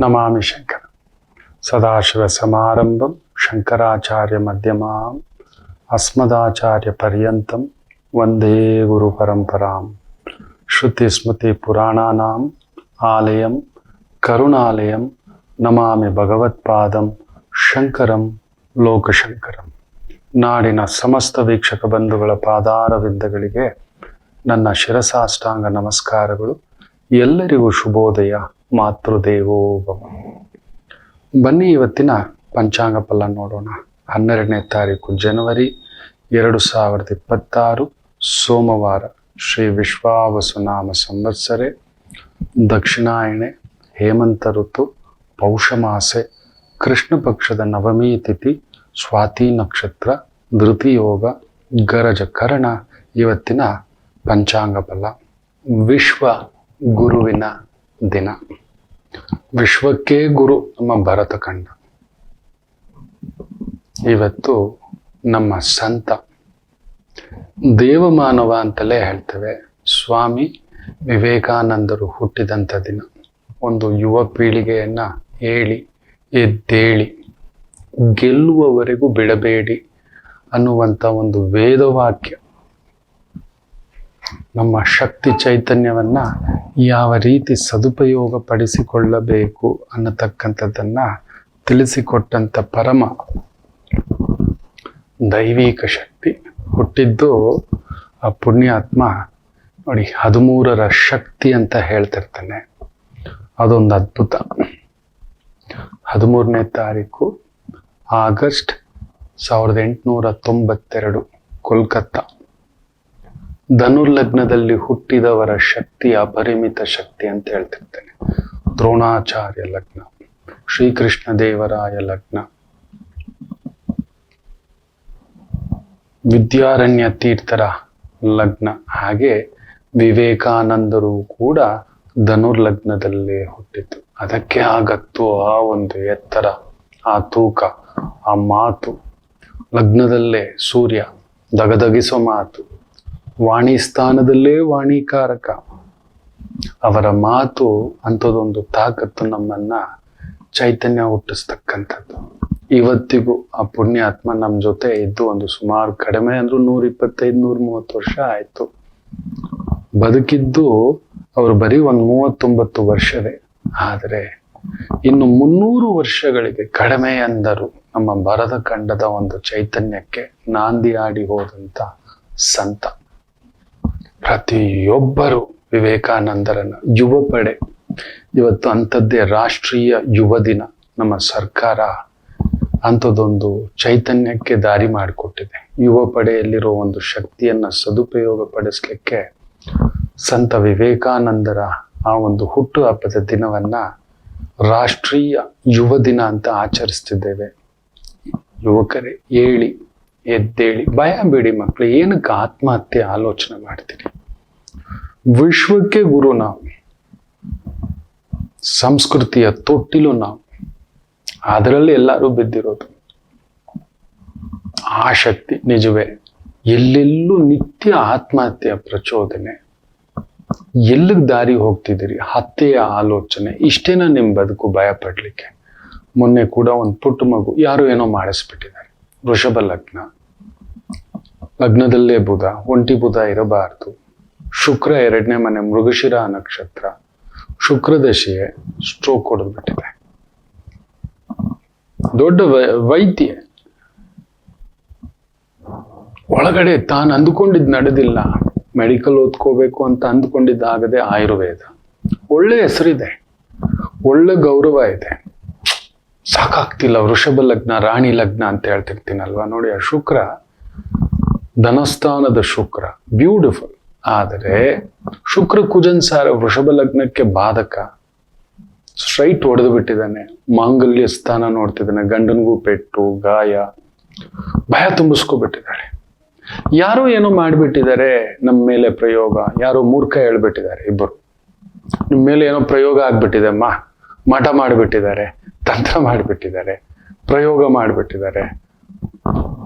ನಮಾಮಿ ಶಂಕರ ಸದಾಶಿವ ಸಮಾರಂಭಂ ಶಂಕರಾಚಾರ್ಯ ಮಧ್ಯಮಾಂ ಅಸ್ಮದಾಚಾರ್ಯ ಪರ್ಯಂತಂ ವಂದೇ ಗುರು ಪರಂಪರಾಂ ಶ್ರುತಿ ಸ್ಮೃತಿ ಪುರಾಣಾನಾಂ ಆಲಯಂ ಕರುಣಾಲಯಂ ನಮಾಮಿ ಭಗವತ್ಪಾದಂ ಶಂಕರಂ ಲೋಕಶಂಕರಂ. ನಾಡಿನ ಸಮಸ್ತ ವೀಕ್ಷಕ ಬಂಧುಗಳ ಪಾದಾರವಿಂದಗಳಿಗೆ ನನ್ನ ಶಿರಸಾಷ್ಟಾಂಗ ನಮಸ್ಕಾರಗಳು. ಎಲ್ಲರಿಗೂ ಶುಭೋದಯ. ಮಾತೃದೇವೋ ಭವ. ಬನ್ನಿ ಇವತ್ತಿನ ಪಂಚಾಂಗ ಫಲ ನೋಡೋಣ. 12ನೇ ತಾರೀಕು ಜನವರಿ 2026 ಸೋಮವಾರ. ಶ್ರೀ ವಿಶ್ವಾವಸುನಾಮ ಸಂವತ್ಸರೆ, ದಕ್ಷಿಣಾಯಣೆ, ಹೇಮಂತ ಋತು, ಪೌಷಮಾಸೆ, ಕೃಷ್ಣ ಪಕ್ಷದ ನವಮಿ ತಿಥಿ, ಸ್ವಾತಿ ನಕ್ಷತ್ರ, ಧೃತಿಯೋಗ, ಗರಜ ಕರ್ಣ. ಇವತ್ತಿನ ಪಂಚಾಂಗ ಫಲ. ವಿಶ್ವ ಗುರುವಿನ ದಿನ. ವಿಶ್ವಕ್ಕೆ ಗುರು ನಮ್ಮ ಭರತಖಂಡ. ಇವತ್ತು ನಮ್ಮ ಸಂತ ದೇವಮಾನವ ಅಂತಲೇ ಹೇಳ್ತೇವೆ. ಸ್ವಾಮಿ ವಿವೇಕಾನಂದರು ಹುಟ್ಟಿದಂಥ ದಿನ. ಒಂದು ಯುವ ಪೀಳಿಗೆಯನ್ನ ಹೇಳಿ ಎದ್ದೇಳಿ ಗೆಲ್ಲುವವರೆಗೂ ಬಿಡಬೇಡಿ ಅನ್ನುವಂಥ ಒಂದು ವೇದವಾಕ್ಯ ನಮ್ಮ ಶಕ್ತಿ ಚೈತನ್ಯವನ್ನ ಯಾವ ರೀತಿ ಸದುಪಯೋಗ ಪಡಿಸಿಕೊಳ್ಳಬೇಕು ಅನ್ನತಕ್ಕಂಥದ್ದನ್ನ ತಿಳಿಸಿಕೊಟ್ಟಂಥ ಪರಮ ದೈವಿಕ ಶಕ್ತಿ. ಹುಟ್ಟಿದ್ದು ಆ ಪುಣ್ಯಾತ್ಮ ನೋಡಿ 13ರ ಶಕ್ತಿ ಅಂತ ಹೇಳ್ತಿರ್ತಾನೆ. ಅದೊಂದು ಅದ್ಭುತ. 13ನೇ ತಾರೀಕು ಆಗಸ್ಟ್ 1892 ಕೋಲ್ಕತ್ತಾ. ಧನುರ್ಲಗ್ನದಲ್ಲಿ ಹುಟ್ಟಿದವರ ಶಕ್ತಿ ಅಪರಿಮಿತ ಶಕ್ತಿ ಅಂತ ಹೇಳ್ತಿರ್ತೇನೆ. ದ್ರೋಣಾಚಾರ್ಯ ಲಗ್ನ, ಶ್ರೀಕೃಷ್ಣ ದೇವರಾಯ ಲಗ್ನ, ವಿದ್ಯಾರಣ್ಯ ತೀರ್ಥರ ಲಗ್ನ. ಹಾಗೆ ವಿವೇಕಾನಂದರು ಕೂಡ ಧನುರ್ಲಗ್ನದಲ್ಲೇ ಹುಟ್ಟಿತು. ಅದಕ್ಕೆ ಆಗತ್ತು ಆ ಒಂದು ಎತ್ತರ, ಆ ತೂಕ, ಆ ಮಾತು. ಲಗ್ನದಲ್ಲೇ ಸೂರ್ಯ ದಗದಗಿಸೋ ಮಾತು. ವಾಣಿ ಸ್ಥಾನದಲ್ಲೇ ವಾಣಿಕಾರಕ. ಅವರ ಮಾತು ಅಂಥದೊಂದು ತಾಕತ್ತು ನಮ್ಮನ್ನ ಚೈತನ್ಯ ಹುಟ್ಟಿಸ್ತಕ್ಕಂಥದ್ದು. ಇವತ್ತಿಗೂ ಆ ಪುಣ್ಯಾತ್ಮ ನಮ್ಮ ಜೊತೆ ಇದ್ದು ಒಂದು ಸುಮಾರು ಕಡಿಮೆ ಅಂದ್ರೂ 125-130 ವರ್ಷ ಆಯ್ತು. ಬದುಕಿದ್ದು ಅವರು ಬರೀ ಒಂದು 39 ವರ್ಷವೇ. ಆದರೆ ಇನ್ನು 300 ವರ್ಷಗಳಿಗೆ ಕಡಿಮೆ ಅಂದರು ನಮ್ಮ ಭರತ ಖಂಡದ ಒಂದು ಚೈತನ್ಯಕ್ಕೆ ನಾಂದಿ ಆಡಿ ಹೋದಂತ ಸಂತ. ಪ್ರತಿಯೊಬ್ಬರು ವಿವೇಕಾನಂದರನ್ನ ಯುವ ಪಡೆ. ಇವತ್ತು ಅಂಥದ್ದೇ ರಾಷ್ಟ್ರೀಯ ಯುವ ದಿನ. ನಮ್ಮ ಸರ್ಕಾರ ಅಂಥದ್ದೊಂದು ಚೈತನ್ಯಕ್ಕೆ ದಾರಿ ಮಾಡಿಕೊಟ್ಟಿದೆ. ಯುವ ಪಡೆಯಲ್ಲಿರೋ ಒಂದು ಶಕ್ತಿಯನ್ನ ಸದುಪಯೋಗ ಪಡಿಸ್ಲಿಕ್ಕೆ ಸಂತ ವಿವೇಕಾನಂದರ ಆ ಒಂದು ಹುಟ್ಟು ಹಬ್ಬದ ದಿನವನ್ನ ರಾಷ್ಟ್ರೀಯ ಯುವ ದಿನ ಅಂತ ಆಚರಿಸ್ತಿದ್ದೇವೆ. ಯುವಕರೇ, ಹೇಳಿ ಎದ್ದೇಳಿ, ಭಯ ಬೇಡಿ ಮಕ್ಕಳು. ಏನಕ್ಕೆ ಆತ್ಮಹತ್ಯೆ ಆಲೋಚನೆ ಮಾಡ್ತೀರಿ? ವಿಶ್ವಕ್ಕೆ ಗುರು ನಾವು, ಸಂಸ್ಕೃತಿಯ ತೊಟ್ಟಿಲು ನಾವು. ಅದರಲ್ಲಿ ಎಲ್ಲರೂ ಬಿದ್ದಿರೋದು. ಆ ಶಕ್ತಿ ನಿಜವೇ. ಎಲ್ಲೆಲ್ಲೂ ನಿತ್ಯ ಆತ್ಮಹತ್ಯೆಯ ಪ್ರಚೋದನೆ. ಎಲ್ಲಿಗೆ ದಾರಿ ಹೋಗ್ತಿದ್ದೀರಿ? ಹತ್ಯೆಯ ಆಲೋಚನೆ. ಇಷ್ಟೇನ ನಿಮ್ ಬದುಕು ಭಯ ಪಡ್ಲಿಕ್ಕೆ? ಮೊನ್ನೆ ಕೂಡ ಒಂದು ಪುಟ್ಟ ಮಗು ಯಾರು ಏನೋ ಮಾಡಿಸ್ಬಿಟ್ಟಿದ್ದಾರೆ. ವೃಷಭ ಲಗ್ನ, ಲಗ್ನದಲ್ಲೇ ಬುಧ, ಒಂಟಿ ಬುಧ ಇರಬಾರ್ದು. ಶುಕ್ರ 2ನೇ ಮನೆ, ಮೃಗಶಿರ ನಕ್ಷತ್ರ. ಶುಕ್ರದಶೆಯೇ ಸ್ಟ್ರೋಕ್ ಹೊಡೆದ್ಬಿಟ್ಟಿದೆ. ದೊಡ್ಡ ವೈದ್ಯ ಒಳಗಡೆ ತಾನು ಅಂದುಕೊಂಡಿದ್ದು ನಡೆದಿಲ್ಲ. ಮೆಡಿಕಲ್ ಓದ್ಕೋಬೇಕು ಅಂತ ಅಂದ್ಕೊಂಡಿದ್ದಾಗದೆ ಆಯುರ್ವೇದ. ಒಳ್ಳೆ ಹೆಸರಿದೆ, ಒಳ್ಳೆ ಗೌರವ ಇದೆ. ಸಾಕಾಗ್ತಿಲ್ಲ. ವೃಷಭ ಲಗ್ನ, ರಾಣಿ ಲಗ್ನ ಅಂತ ಹೇಳ್ತಿರ್ತೀನಲ್ವಾ. ನೋಡಿ, ಆ ಶುಕ್ರ, ಧನಸ್ಥಾನದ ಶುಕ್ರ ಬ್ಯೂಟಿಫುಲ್. ಆದರೆ ಶುಕ್ರ ಕುಜನ್ಸಾರ ವೃಷಭ ಲಗ್ನಕ್ಕೆ ಬಾಧಕ. ಸ್ಟ್ರೈಟ್ ಹೊಡೆದು ಬಿಟ್ಟಿದ್ದಾನೆ. ಮಾಂಗಲ್ಯ ಸ್ಥಾನ ನೋಡ್ತಿದ್ದಾನೆ. ಗಂಡನಿಗೂ ಪೆಟ್ಟು, ಗಾಯ, ಭಯ ತುಂಬಿಸ್ಕೊಬಿಟ್ಟಿದ್ದಾಳೆ. ಯಾರೋ ಏನೋ ಮಾಡಿಬಿಟ್ಟಿದ್ದಾರೆ ನಮ್ಮ ಮೇಲೆ ಪ್ರಯೋಗ. ಯಾರೋ ಮೂರ್ಖ ಹೇಳ್ಬಿಟ್ಟಿದ್ದಾರೆ. ಇಬ್ಬರು ನಿಮ್ಮ ಮೇಲೆ ಏನೋ ಪ್ರಯೋಗ ಆಗ್ಬಿಟ್ಟಿದೆ, ಮಠ ಮಾಡಿಬಿಟ್ಟಿದ್ದಾರೆ, ತಂತ್ರ ಮಾಡಿಬಿಟ್ಟಿದ್ದಾರೆ, ಪ್ರಯೋಗ ಮಾಡಿಬಿಟ್ಟಿದ್ದಾರೆ.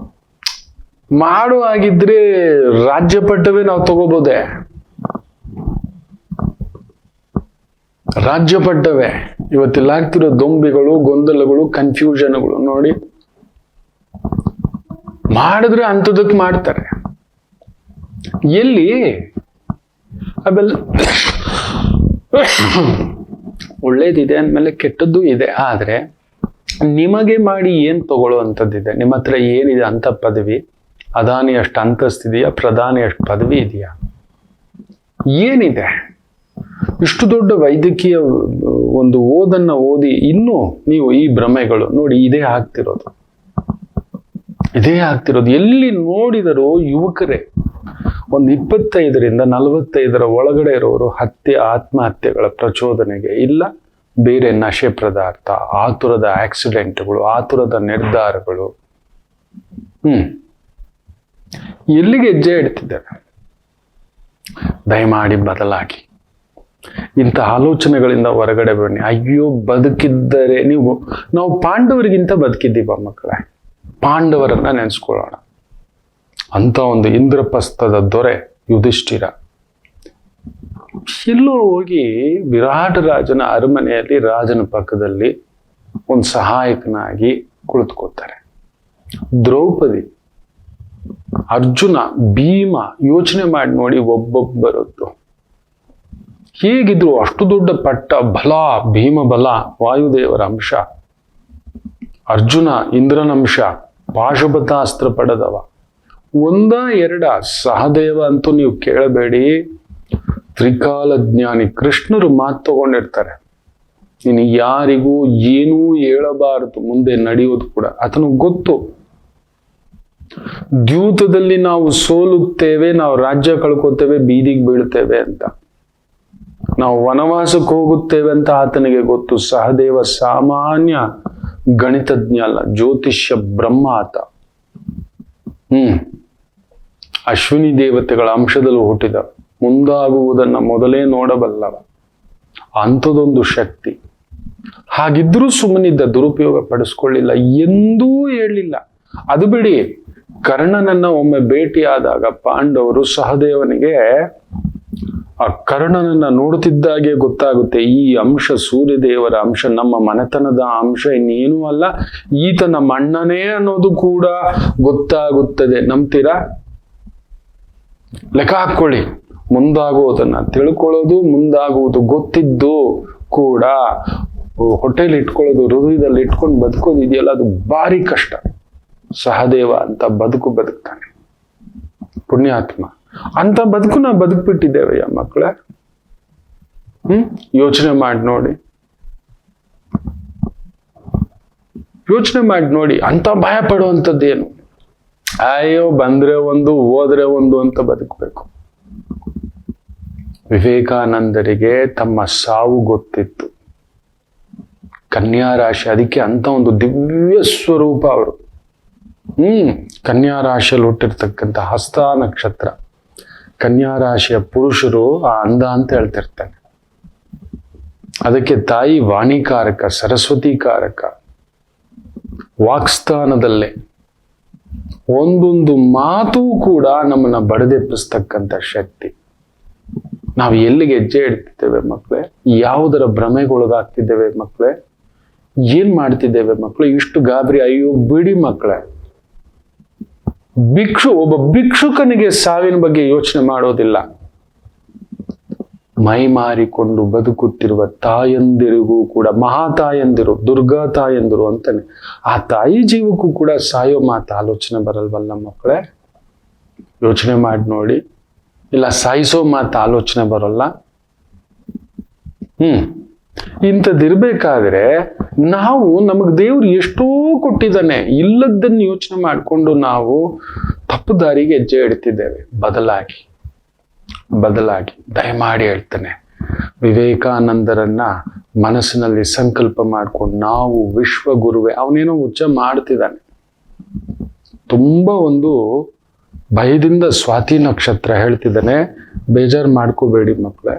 ಮಾಡು ಆಗಿದ್ರೆ ರಾಜ್ಯ ಪಟ್ಟವೇ ನಾವು ತಗೋಬೋದೆ. ರಾಜ್ಯ ಪಟ್ಟವೆ. ಇವತ್ತಿಲ್ಲಾಗ್ತಿರೋ ದೊಂಬಿಗಳು, ಗೊಂದಲಗಳು, ಕನ್ಫ್ಯೂಷನ್ಗಳು ನೋಡಿ. ಮಾಡಿದ್ರೆ ಅಂಥದಕ್ಕೆ ಮಾಡ್ತಾರೆ. ಎಲ್ಲಿ ಅವೆಲ್ಲ ಒಳ್ಳೇದಿದೆ ಅಂದಮೇಲೆ ಕೆಟ್ಟದ್ದು ಇದೆ. ಆದ್ರೆ ನಿಮಗೆ ಮಾಡಿ ಏನ್ ತಗೊಳ್ಳುವಂಥದ್ದಿದೆ? ನಿಮ್ಮ ಹತ್ರ ಏನಿದೆ ಅಂತ ಪದವಿ? ಅದಾನಿ ಅಷ್ಟು ಅಂತಸ್ತಿದೆಯಾ? ಪ್ರಧಾನಿ ಅಷ್ಟು ಪದವಿ ಇದೆಯಾ? ಏನಿದೆ? ಇಷ್ಟು ದೊಡ್ಡ ವೈದ್ಯಕೀಯ ಒಂದು ಓದನ್ನ ಓದಿ ಇನ್ನೂ ನೀವು ಈ ಭ್ರಮೆಗಳು ನೋಡಿ. ಇದೇ ಆಗ್ತಿರೋದು. ಎಲ್ಲಿ ನೋಡಿದರೂ ಯುವಕರೇ ಒಂದು 25ರಿಂದ 45 ಒಳಗಡೆ ಇರೋರು ಹತ್ಯೆ, ಆತ್ಮಹತ್ಯೆಗಳ ಪ್ರಚೋದನೆಗೆ, ಇಲ್ಲ ಬೇರೆ ನಶೆ ಪದಾರ್ಥ, ಆತುರದ ಆಕ್ಸಿಡೆಂಟ್ಗಳು, ಆತುರದ ನಿರ್ಧಾರಗಳು. ಎಲ್ಲಿಗೆ ಹೆಜ್ಜೆ ಇಡ್ತಿದ್ದೇವೆ? ದಯಮಾಡಿ ಬದಲಾಗಿ. ಇಂಥ ಆಲೋಚನೆಗಳಿಂದ ಹೊರಗಡೆ ಬನ್ನಿ. ಅಯ್ಯೋ, ಬದುಕಿದ್ದರೆ ನಾವು ಪಾಂಡವರಿಗಿಂತ ಬದುಕಿದ್ದೀವ ಮಕ್ಕಳೇ. ಪಾಂಡವರನ್ನ ನೆನೆಸ್ಕೊಳ್ಳೋಣ. ಅಂತ ಒಂದು ಇಂದ್ರಪ್ರಸ್ಥದ ದೊರೆ ಯುಧಿಷ್ಠಿರ ಎಲ್ಲೋ ಹೋಗಿ ವಿರಾಟ ರಾಜನ ಅರಮನೆಯಲ್ಲಿ ರಾಜನ ಪಕ್ಕದಲ್ಲಿ ಒಂದು ಸಹಾಯಕನಾಗಿ ಕುಳಿತುಕೋತಾರೆ. ದ್ರೌಪದಿ, ಅರ್ಜುನ, ಭೀಮ, ಯೋಚನೆ ಮಾಡಿ ನೋಡಿ ಒಬ್ಬೊಬ್ಬರದ್ದು. ಹೇಗಿದ್ರು ಅಷ್ಟು ದೊಡ್ಡ ಪಟ್ಟ ಬಲ, ಭೀಮ ಬಲ ವಾಯುದೇವರ ಅಂಶ, ಅರ್ಜುನ ಇಂದ್ರನ ಅಂಶ, ಪಾಶುಪತಾಸ್ತ್ರ ಪಡೆದವ. ಒಂದ ಎರಡ? ಸಹದೇವ ಅಂತೂ ನೀವು ಕೇಳಬೇಡಿ, ತ್ರಿಕಾಲ ಜ್ಞಾನಿ. ಕೃಷ್ಣರು ಮಾತು ತಗೊಂಡಿರ್ತಾರೆ, ನೀನು ಯಾರಿಗೂ ಏನೂ ಹೇಳಬಾರದು, ಮುಂದೆ ನಡೆಯೋದು ಕೂಡ ಆತನಿಗೆ ಗೊತ್ತು. ದ್ಯೂತದಲ್ಲಿ ನಾವು ಸೋಲುತ್ತೇವೆ, ನಾವು ರಾಜ್ಯ ಕಳ್ಕೋತೇವೆ, ಬೀದಿಗೆ ಬೀಳ್ತೇವೆ ಅಂತ. ನಾವು ವನವಾಸಕ್ಕೆ ಹೋಗುತ್ತೇವೆ ಅಂತ ಆತನಿಗೆ ಗೊತ್ತು. ಸಹದೇವ ಸಾಮಾನ್ಯ ಗಣಿತಜ್ಞ ಅಲ್ಲ, ಜ್ಯೋತಿಷ್ಯ ಬ್ರಹ್ಮ ಆತ. ಅಶ್ವಿನಿ ದೇವತೆಗಳ ಅಂಶದಲ್ಲಿ ಹುಟ್ಟಿದ, ಮುಂದಾಗುವುದನ್ನ ಮೊದಲೇ ನೋಡಬಲ್ಲವ. ಅಂಥದೊಂದು ಶಕ್ತಿ. ಹಾಗಿದ್ರೂ ಸುಮ್ಮನಿದ್ದ, ದುರುಪಯೋಗ ಪಡಿಸ್ಕೊಳ್ಳಿಲ್ಲ, ಎಂದೂ ಹೇಳಿಲ್ಲ. ಅದು ಬಿಡಿ, ಕರ್ಣನನ್ನ ಒಮ್ಮೆ ಭೇಟಿಯಾದಾಗ ಪಾಂಡವರು ಸಹದೇವನಿಗೆ ಆ ಕರ್ಣನನ್ನ ನೋಡುತ್ತಿದ್ದಾಗೆ ಗೊತ್ತಾಗುತ್ತೆ, ಈ ಅಂಶ ಸೂರ್ಯದೇವರ ಅಂಶ, ನಮ್ಮ ಮನೆತನದ ಅಂಶ, ಇನ್ನೇನೂ ಅಲ್ಲ, ಈತ ನಮ್ಮ ಅಣ್ಣನೇ ಅನ್ನೋದು ಕೂಡ ಗೊತ್ತಾಗುತ್ತದೆ. ನಂಬ್ತೀರಾ? ಲೆಕ್ಕ ಹಾಕೊಳ್ಳಿ. ಮುಂದಾಗುವುದನ್ನ ತಿಳ್ಕೊಳ್ಳೋದು, ಮುಂದಾಗುವುದು ಗೊತ್ತಿದ್ದು ಕೂಡ ಹೊಟ್ಟೆಲಿ ಇಟ್ಕೊಳ್ಳೋದು, ಹೃದಯದಲ್ಲಿ ಇಟ್ಕೊಂಡು ಬದುಕೋದು ಇದೆಯಲ್ಲ, ಅದು ಭಾರಿ ಕಷ್ಟ. ಸಹದೇವ ಅಂತ ಬದುಕ್ತಾನೆ, ಪುಣ್ಯಾತ್ಮ. ಅಂತ ಬದುಕು ನಾವು ಬದುಕ್ಬಿಟ್ಟಿದ್ದೇವೆ ಮಕ್ಕಳೇ. ಯೋಚನೆ ಮಾಡಿ ನೋಡಿ, ಅಂತ ಭಯ ಪಡುವಂಥದ್ದೇನು? ಅಯ್ಯೋ, ಬಂದ್ರೆ ಒಂದು, ಹೋದ್ರೆ ಒಂದು ಅಂತ ಬದುಕಬೇಕು. ವಿವೇಕಾನಂದರಿಗೆ ತಮ್ಮ ಸಾವು ಗೊತ್ತಿತ್ತು. ಕನ್ಯಾ ರಾಶಿ, ಅದಕ್ಕೆ ಅಂತ ಒಂದು ದಿವ್ಯ ಸ್ವರೂಪ ಅವರು. ಕನ್ಯಾ ರಾಶಿಯಲ್ಲಿ ಹುಟ್ಟಿರ್ತಕ್ಕಂಥ ಹಸ್ತ ನಕ್ಷತ್ರ, ಕನ್ಯಾ ರಾಶಿಯ ಪುರುಷರು ಆ ಅಂದ ಅಂತ ಹೇಳ್ತಿರ್ತಾನೆ. ಅದಕ್ಕೆ ತಾಯಿ ವಾಣಿಕಾರಕ, ಸರಸ್ವತಿ ಕಾರಕ. ವಾಕ್ಸ್ಥಾನದಲ್ಲೇ ಒಂದೊಂದು ಮಾತು ಕೂಡ ನಮ್ಮನ್ನ ಬಡದೆಪ್ಪಿಸ್ತಕ್ಕಂಥ ಶಕ್ತಿ. ನಾವು ಎಲ್ಲಿಗೆ ಹೆಜ್ಜೆ ಇಡ್ತಿದ್ದೇವೆ ಮಕ್ಕಳೇ? ಯಾವುದರ ಭ್ರಮೆಗೊಳಗಾಗ್ತಿದ್ದೇವೆ ಮಕ್ಕಳೇ? ಏನ್ ಮಾಡ್ತಿದ್ದೇವೆ ಮಕ್ಕಳು? ಇಷ್ಟು ಗಾಬರಿ. ಅಯ್ಯೋ ಬಿಡಿ ಮಕ್ಕಳೇ. ಒಬ್ಬ ಭಿಕ್ಷುಕನಿಗೆ ಸಾವಿನ ಬಗ್ಗೆ ಯೋಚನೆ ಮಾಡೋದಿಲ್ಲ. ಮೈ ಮಾರಿಕೊಂಡು ಬದುಕುತ್ತಿರುವ ತಾಯಂದಿರಿಗೂ ಕೂಡ, ಮಹಾತಾಯಂದಿರು, ದುರ್ಗಾ ತಾಯಂದಿರು ಅಂತಾನೆ, ಆ ತಾಯಿ ಜೀವಕ್ಕೂ ಕೂಡ ಸಾಯೋ ಮಾತು ಆಲೋಚನೆ ಬರಲ್ವಲ್ಲ ಮಕ್ಕಳೇ? ಯೋಚನೆ ಮಾಡಿ ನೋಡಿ. ಇಲ್ಲ ಸಾಯಿಸೋ ಮಾತು ಆಲೋಚನೆ ಬರೋಲ್ಲ. ಇಂಥದ್ದಿರ್ಬೇಕಾದ್ರೆ ನಾವು, ನಮಗ್ ದೇವ್ರು ಎಷ್ಟೋ ಕೊಟ್ಟಿದ್ದಾನೆ, ಇಲ್ಲದನ್ನು ಯೋಚನೆ ಮಾಡಿಕೊಂಡು ನಾವು ತಪ್ಪು ದಾರಿಗೆ ಹೆಜ್ಜೆ ಇಡ್ತಿದ್ದೇವೆ. ಬದಲಾಗಿ ದಯಮಾಡಿ ಹೇಳ್ತಾನೆ, ವಿವೇಕಾನಂದರನ್ನ ಮನಸ್ಸಿನಲ್ಲಿ ಸಂಕಲ್ಪ ಮಾಡ್ಕೊಂಡು ನಾವು ವಿಶ್ವಗುರುವೆ. ಅವನೇನೋ ಉಚ್ಚ ಮಾಡ್ತಿದ್ದಾನೆ. ತುಂಬಾ ಒಂದು ಭಯದಿಂದ ಸ್ವಾತಿ ನಕ್ಷತ್ರ ಹೇಳ್ತಿದ್ದಾನೆ, ಬೇಜಾರು ಮಾಡ್ಕೋಬೇಡಿ ಮಕ್ಕಳೇ.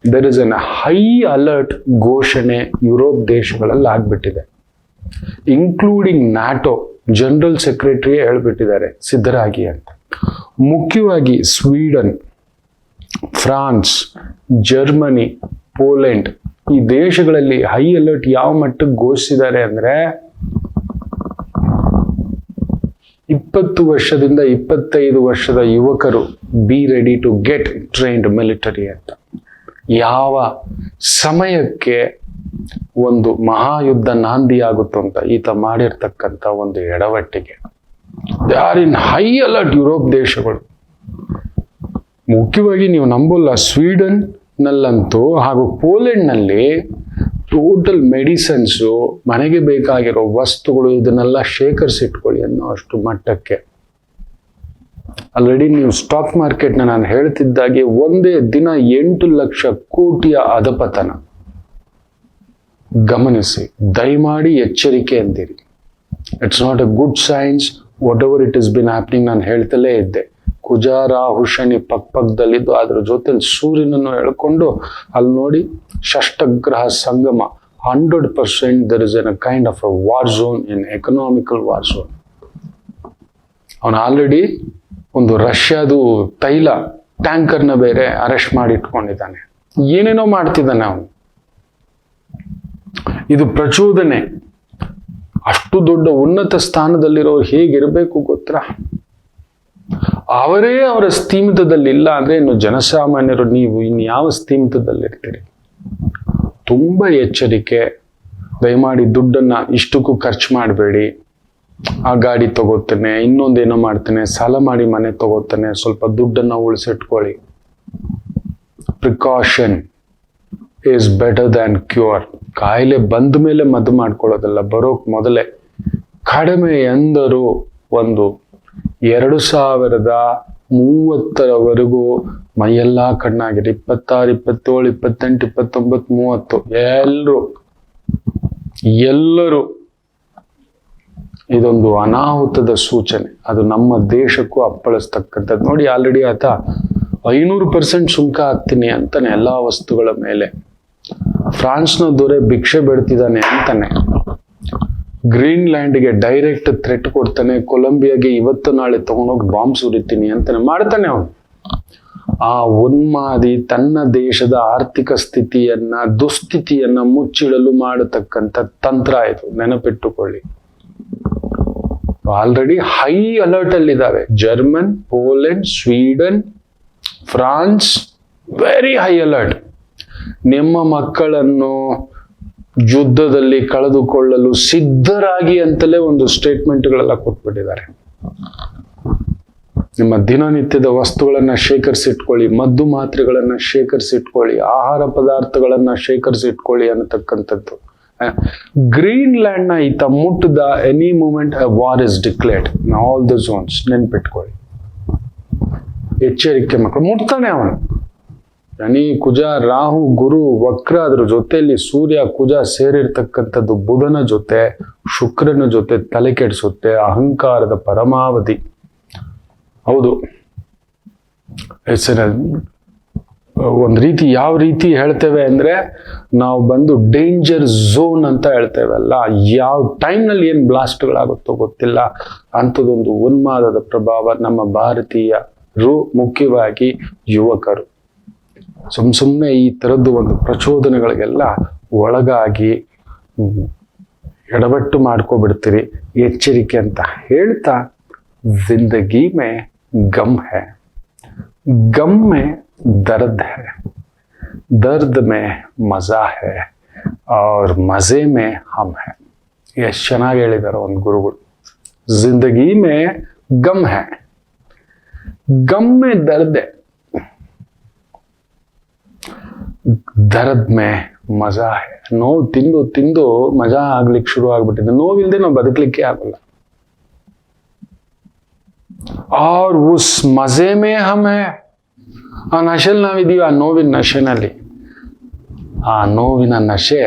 There is an high alert ಘೋಷಣೆ ಯುರೋಪ್ ದೇಶಗಳಲ್ಲಿ ಆಗ್ಬಿಟ್ಟಿದೆ, ಇನ್ಕ್ಲೂಡಿಂಗ್ ನ್ಯಾಟೋ ಜನರಲ್ ಸೆಕ್ರೆಟರಿ ಹೇಳ್ಬಿಟ್ಟಿದ್ದಾರೆ ಸಿದ್ಧರಾಗಿ ಅಂತ. ಮುಖ್ಯವಾಗಿ ಸ್ವೀಡನ್, ಫ್ರಾನ್ಸ್, ಜರ್ಮನಿ, ಪೋಲೆಂಡ್ ಈ ದೇಶಗಳಲ್ಲಿ ಹೈ ಅಲರ್ಟ್ ಯಾವ ಮಟ್ಟಕ್ಕೆ ಘೋಷಿಸಿದ್ದಾರೆ ಅಂದ್ರೆ 20 ವರ್ಷದಿಂದ 25 ವರ್ಷದ ಯುವಕರು be ready to get trained military ಅಂತ. ಯಾವ ಸಮಯಕ್ಕೆ ಒಂದು ಮಹಾಯುದ್ಧ ನಾಂದಿ ಆಗುತ್ತೋ ಅಂತ ಈತ ಮಾಡಿರ್ತಕ್ಕಂಥ ಒಂದು ಎಡವಟ್ಟಿಗೆ. They are in high alert Europe ದೇಶಗಳು. ಮುಖ್ಯವಾಗಿ ನೀವು ನಂಬಲ್ಲ, ಸ್ವೀಡನ್ ನಲ್ಲಂತೂ ಹಾಗೂ ಪೋಲೆಂಡ್ ನಲ್ಲಿ ಟೋಟಲ್ ಮೆಡಿಸಿನ್ಸು, ಮನೆಗೆ ಬೇಕಾಗಿರೋ ವಸ್ತುಗಳು ಇದನ್ನೆಲ್ಲ ಶೇಖರಿಸಿಟ್ಕೊಳ್ಳಿ ಅನ್ನೋ ಅಷ್ಟು ಮಟ್ಟಕ್ಕೆ. ಆಲ್ರೆಡಿ ನೀವು ಸ್ಟಾಕ್ ಮಾರ್ಕೆಟ್ನ ನಾನು ಹೇಳ್ತಿದ್ದಾಗೆ ಒಂದೇ ದಿನ 8 ಲಕ್ಷ ಕೋಟಿಯ ಅಧಪತನ. ಗಮನಿಸಿ, ದಯಮಾಡಿ ಎಚ್ಚರಿಕೆ ಅಂದಿರಿ. It's not A good science. What ever it is been happening ನಾನು ಹೇಳ್ತಲೇ ಇದ್ದೆ. ಕುಜ ರಾಹು ಶನಿ ಪಕ್ಕದಲ್ಲಿದ್ದು ಅದ್ರ ಜೊತೆ ಸೂರ್ಯನನ್ನು ಎಳ್ಕೊಂಡು ಅಲ್ಲಿ ನೋಡಿ ಷಷ್ಟಗ್ರಹ ಸಂಗಮ. 100% there is a kind of a war zone, in economical war zone. ಅವನು ಆಲ್ರೆಡಿ ಒಂದು ರಷ್ಯಾದು ತೈಲ ಟ್ಯಾಂಕರ್ನ ಬೇರೆ ಅರೆಸ್ಟ್ ಮಾಡಿ ಇಟ್ಕೊಂಡಿದ್ದಾನೆ. ಏನೇನೋ ಮಾಡ್ತಿದ್ದಾನೆ ಅವನು. ಇದು ಪ್ರಚೋದನೆ. ಅಷ್ಟು ದೊಡ್ಡ ಉನ್ನತ ಸ್ಥಾನದಲ್ಲಿರೋರು ಹೇಗಿರಬೇಕು ಗೊತ್ತಾ? ಅವರೇ ಅವರ ಸ್ಥೀಮಿತದಲ್ಲಿಲ್ಲ ಅಂದ್ರೆ ಇನ್ನು ಜನಸಾಮಾನ್ಯರು ನೀವು ಇನ್ಯಾವ ಸ್ಥೀಮಿತದಲ್ಲಿರ್ತೀರಿ? ತುಂಬಾ ಎಚ್ಚರಿಕೆ. ದಯಮಾಡಿ ದುಡ್ಡನ್ನ ಇಷ್ಟಕ್ಕೂ ಖರ್ಚು ಮಾಡಬೇಡಿ. ಆ ಗಾಡಿ ತಗೋತಾನೆ, ಇನ್ನೊಂದೇನೋ ಮಾಡ್ತಾನೆ, ಸಾಲ ಮಾಡಿ ಮನೆ ತಗೋತಾನೆ, ಸ್ವಲ್ಪ ದುಡ್ಡನ್ನ ಉಳಿಸಿಟ್ಕೊಳ್ಳಿ. Precaution is better than cure. ಕಾಯಿಲೆ ಬಂದ ಮೇಲೆ ಮದ್ದು ಮಾಡ್ಕೊಳ್ಳೋದಲ್ಲ, ಬರೋಕ್ ಮೊದಲೇ. ಕಡಿಮೆ ಎಂದರೂ ಒಂದು 2030 ಮೈಯೆಲ್ಲ ಕಣ್ಣಾಗಿದೆ. 26, 27, 28, 29, 30 ಎಲ್ಲರೂ ಇದೊಂದು ಅನಾಹುತದ ಸೂಚನೆ. ಅದು ನಮ್ಮ ದೇಶಕ್ಕೂ ಅಪ್ಪಳಿಸ್ತಕ್ಕಂಥದ್ದು. ನೋಡಿ, ಆಲ್ರೆಡಿ ಆತ 500% ಸುಂಕ ಹಾಕ್ತೀನಿ ಅಂತಾನೆ ಎಲ್ಲಾ ವಸ್ತುಗಳ ಮೇಲೆ. ಫ್ರಾನ್ಸ್ನ ದೊರೆ ಭಿಕ್ಷೆ ಬೇಡ್ತಿದ್ದಾನೆ ಅಂತಾನೆ. ಗ್ರೀನ್ಲ್ಯಾಂಡ್ಗೆ ಡೈರೆಕ್ಟ್ ಥ್ರೆಟ್ ಕೊಡ್ತಾನೆ. ಕೊಲಂಬಿಯಾಗೆ ಇವತ್ತು ನಾಳೆ ತಗೊಂಡೋಗಿ ಬಾಂಬ್ ಸುರಿತೀನಿ ಅಂತಾನೆ ಮಾಡ್ತಾನೆ ಅವನು. ಆ ಉನ್ಮಾದಿ ತನ್ನ ದೇಶದ ಆರ್ಥಿಕ ಸ್ಥಿತಿಯನ್ನ, ದುಸ್ಥಿತಿಯನ್ನ ಮುಚ್ಚಿಡಲು ಮಾಡತಕ್ಕಂಥ ತಂತ್ರ ಇದು, ನೆನಪಿಟ್ಟುಕೊಳ್ಳಿ. ಆಲ್ರೆಡಿ ಹೈ ಅಲರ್ಟ್ ಅಲ್ಲಿದ್ದಾವೆ. German, Poland, Sweden, France, very high alert. ನಿಮ್ಮ ಮಕ್ಕಳನ್ನು ಯುದ್ಧದಲ್ಲಿ ಕಳೆದುಕೊಳ್ಳಲು ಸಿದ್ಧರಾಗಿ ಅಂತಲೇ ಒಂದು ಸ್ಟೇಟ್ಮೆಂಟ್ಗಳೆಲ್ಲ ಕೊಟ್ಬಿಟ್ಟಿದ್ದಾರೆ. ನಿಮ್ಮ ದಿನನಿತ್ಯದ ವಸ್ತುಗಳನ್ನ ಶೇಖರಿಸಿಟ್ಕೊಳ್ಳಿ, ಮದ್ದು ಮಾತ್ರೆಗಳನ್ನ ಶೇಖರಿಸಿಟ್ಕೊಳ್ಳಿ, ಆಹಾರ ಪದಾರ್ಥಗಳನ್ನ ಶೇಖರಿಸಿಟ್ಕೊಳ್ಳಿ ಅನ್ನತಕ್ಕಂಥದ್ದು. ಗ್ರೀನ್ಲ್ಯಾಂಡ್ ನ ಈತ ಮುಟ್ಟದ any moment a war is declared in all the zones. ನೆನ್ಪಿಟ್ಕೊಳ್ಳಿ, ಎಚ್ಚರಿಕೆ ಮಕ್ಕಳು. ಮುಟ್ತಾನೆ ಅವನು. ಶನಿ, ಕುಜ, ರಾಹು, ಗುರು ವಕ್ರ, ಅದ್ರ ಜೊತೆಯಲ್ಲಿ ಸೂರ್ಯ, ಕುಜ ಸೇರಿರ್ತಕ್ಕಂಥದ್ದು ಬುಧನ ಜೊತೆ, ಶುಕ್ರನ ಜೊತೆ ತಲೆ ಕೆಡಿಸುತ್ತೆ. ಅಹಂಕಾರದ ಪರಮಾವಧಿ. ಹೌದು, ಒಂದ್ ರೀತಿ ಯಾವ ರೀತಿ ಹೇಳ್ತೇವೆ ಅಂದ್ರೆ, ನಾವು ಬಂದು ಡೇಂಜರ್ ಝೋನ್ ಅಂತ ಹೇಳ್ತೇವಲ್ಲ, ಯಾವ ಟೈಮ್ನಲ್ಲಿ ಏನ್ ಬ್ಲಾಸ್ಟ್ಗಳಾಗುತ್ತೋ ಗೊತ್ತಿಲ್ಲ. ಅಂಥದ್ದೊಂದು ಉನ್ಮಾದದ ಪ್ರಭಾವ ನಮ್ಮ ಭಾರತೀಯರು, ಮುಖ್ಯವಾಗಿ ಯುವಕರು ಸುಮ್ಮನೆ ಈ ತರದ್ದು ಒಂದು ಪ್ರಚೋದನೆಗಳಿಗೆಲ್ಲ ಒಳಗಾಗಿ ಎಡವಟ್ಟು ಮಾಡ್ಕೊಬಿಡ್ತೀರಿ. ಎಚ್ಚರಿಕೆ ಅಂತ ಹೇಳ್ತಾ, ಜಿಂದಗಿ ಮೇ ಗಮ್ ಹೈ, ಗಮ್ ಮೇ ದರ್ದ್ ಹೈ, ದರ್ದ್ ಮೇ ಮಜಾ ಹೈ, और ಮಜೆ ಮೇ ಹಮ್ ಹೈ. ಎಷ್ಟು ಚೆನ್ನಾಗಿ ಹೇಳಿದಾರೆ ಒಂದು ಗುರುಗಳು. ಜಿಂದಗಿ ಮೇ ಗಮ್ ಹೈ, ಗಮ್ ಮೇ ದರ್ದ್ ಹೈ, ದರ್ದ್ ಮೇ ಮಜಾ ಹೈ. ನೋವು ತಿಂದು ತಿಂದು ಮಜಾ ಆಗ್ಲಿಕ್ಕೆ ಶುರು ಆಗ್ಬಿಟ್ಟಿದೆ. ನೋವಿಲ್ದೆ ನಾವು ಬದುಕಲಿಕ್ಕೆ ಆಗಲ್ಲ. और उस मजे में हम है. ಆ ನಶೆಲ್ ನಾವಿದೀವಿ, ಆ ನೋವಿನ ನಶೆನಲ್ಲಿ. ಆ ನೋವಿನ ನಶೆ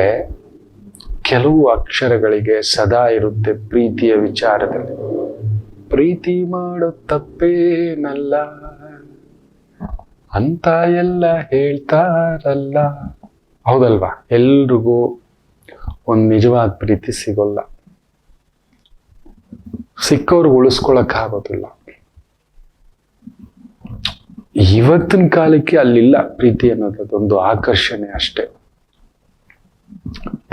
ಕೆಲವು ಅಕ್ಷರಗಳಿಗೆ ಸದಾ ಇರುತ್ತೆ. ಪ್ರೀತಿಯ ವಿಚಾರದಲ್ಲಿ ಪ್ರೀತಿ ಮಾಡೋ ತಪ್ಪೇನಲ್ಲ ಅಂತ ಎಲ್ಲ ಹೇಳ್ತಾರಲ್ಲ. ಹೌದಲ್ವಾ? ಎಲ್ರಿಗೂ ಒಂದು ನಿಜವಾದ ಪ್ರೀತಿ ಸಿಗೋಲ್ಲ. ಸಿಕ್ಕವ್ರಿಗೆ ಉಳಿಸ್ಕೊಳಕ್ ಆಗೋದಿಲ್ಲ. ಇವತ್ತಿನ ಕಾಲಕ್ಕೆ ಅಲ್ಲಿಲ್ಲ ಪ್ರೀತಿ ಅನ್ನೋದು, ಅದೊಂದು ಆಕರ್ಷಣೆ ಅಷ್ಟೇ.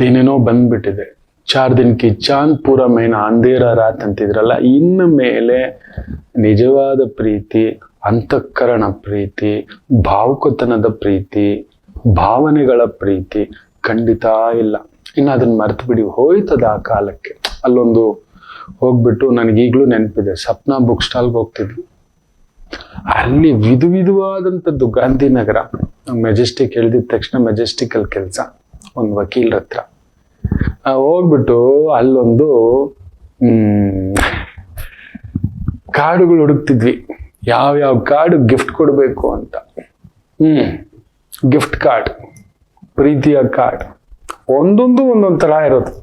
ಏನೇನೋ ಬಂದ್ಬಿಟ್ಟಿದೆ. 4 दिन की चांद पूरा महीना अंधेरा रात ಅಂತಿದ್ರಲ್ಲ, ಇನ್ನು ಮೇಲೆ ನಿಜವಾದ ಪ್ರೀತಿ, ಅಂತಃಕರಣ ಪ್ರೀತಿ, ಭಾವುಕತನದ ಪ್ರೀತಿ, ಭಾವನೆಗಳ ಪ್ರೀತಿ ಖಂಡಿತ ಇಲ್ಲ. ಇನ್ನು ಅದನ್ನ ಮರ್ತು ಬಿಡಿ, ಹೋಯ್ತದ ಆ ಕಾಲಕ್ಕೆ. ಅಲ್ಲೊಂದು ಹೋಗ್ಬಿಟ್ಟು ನನಗೀಗ್ಲೂ ನೆನಪಿದೆ, ಸಪ್ನಾ ಬುಕ್ ಸ್ಟಾಲ್ಗೆ ಹೋಗ್ತಿದ್ವಿ. ಅಲ್ಲಿ ವಿಧವಾದಂಥದ್ದು ಗಾಂಧಿನಗರ. ಮೆಜೆಸ್ಟಿಕ್ ಇಳ್ದಿದ ತಕ್ಷಣ ಮೆಜೆಸ್ಟಿಕ್ ಅಲ್ಲಿ ಕೆಲಸ, ಒಂದು ವಕೀಲರ ಹತ್ರ ಹೋಗ್ಬಿಟ್ಟು ಅಲ್ಲೊಂದು ಕಾರ್ಡುಗಳು ಹುಡುಕ್ತಿದ್ವಿ, ಯಾವ್ಯಾವ ಕಾರ್ಡ್ ಗಿಫ್ಟ್ ಕೊಡಬೇಕು ಅಂತ. ಗಿಫ್ಟ್ ಕಾರ್ಡ್, ಪ್ರೀತಿಯ ಕಾರ್ಡ್, ಒಂದೊಂದು ತರ ಇರೋದು.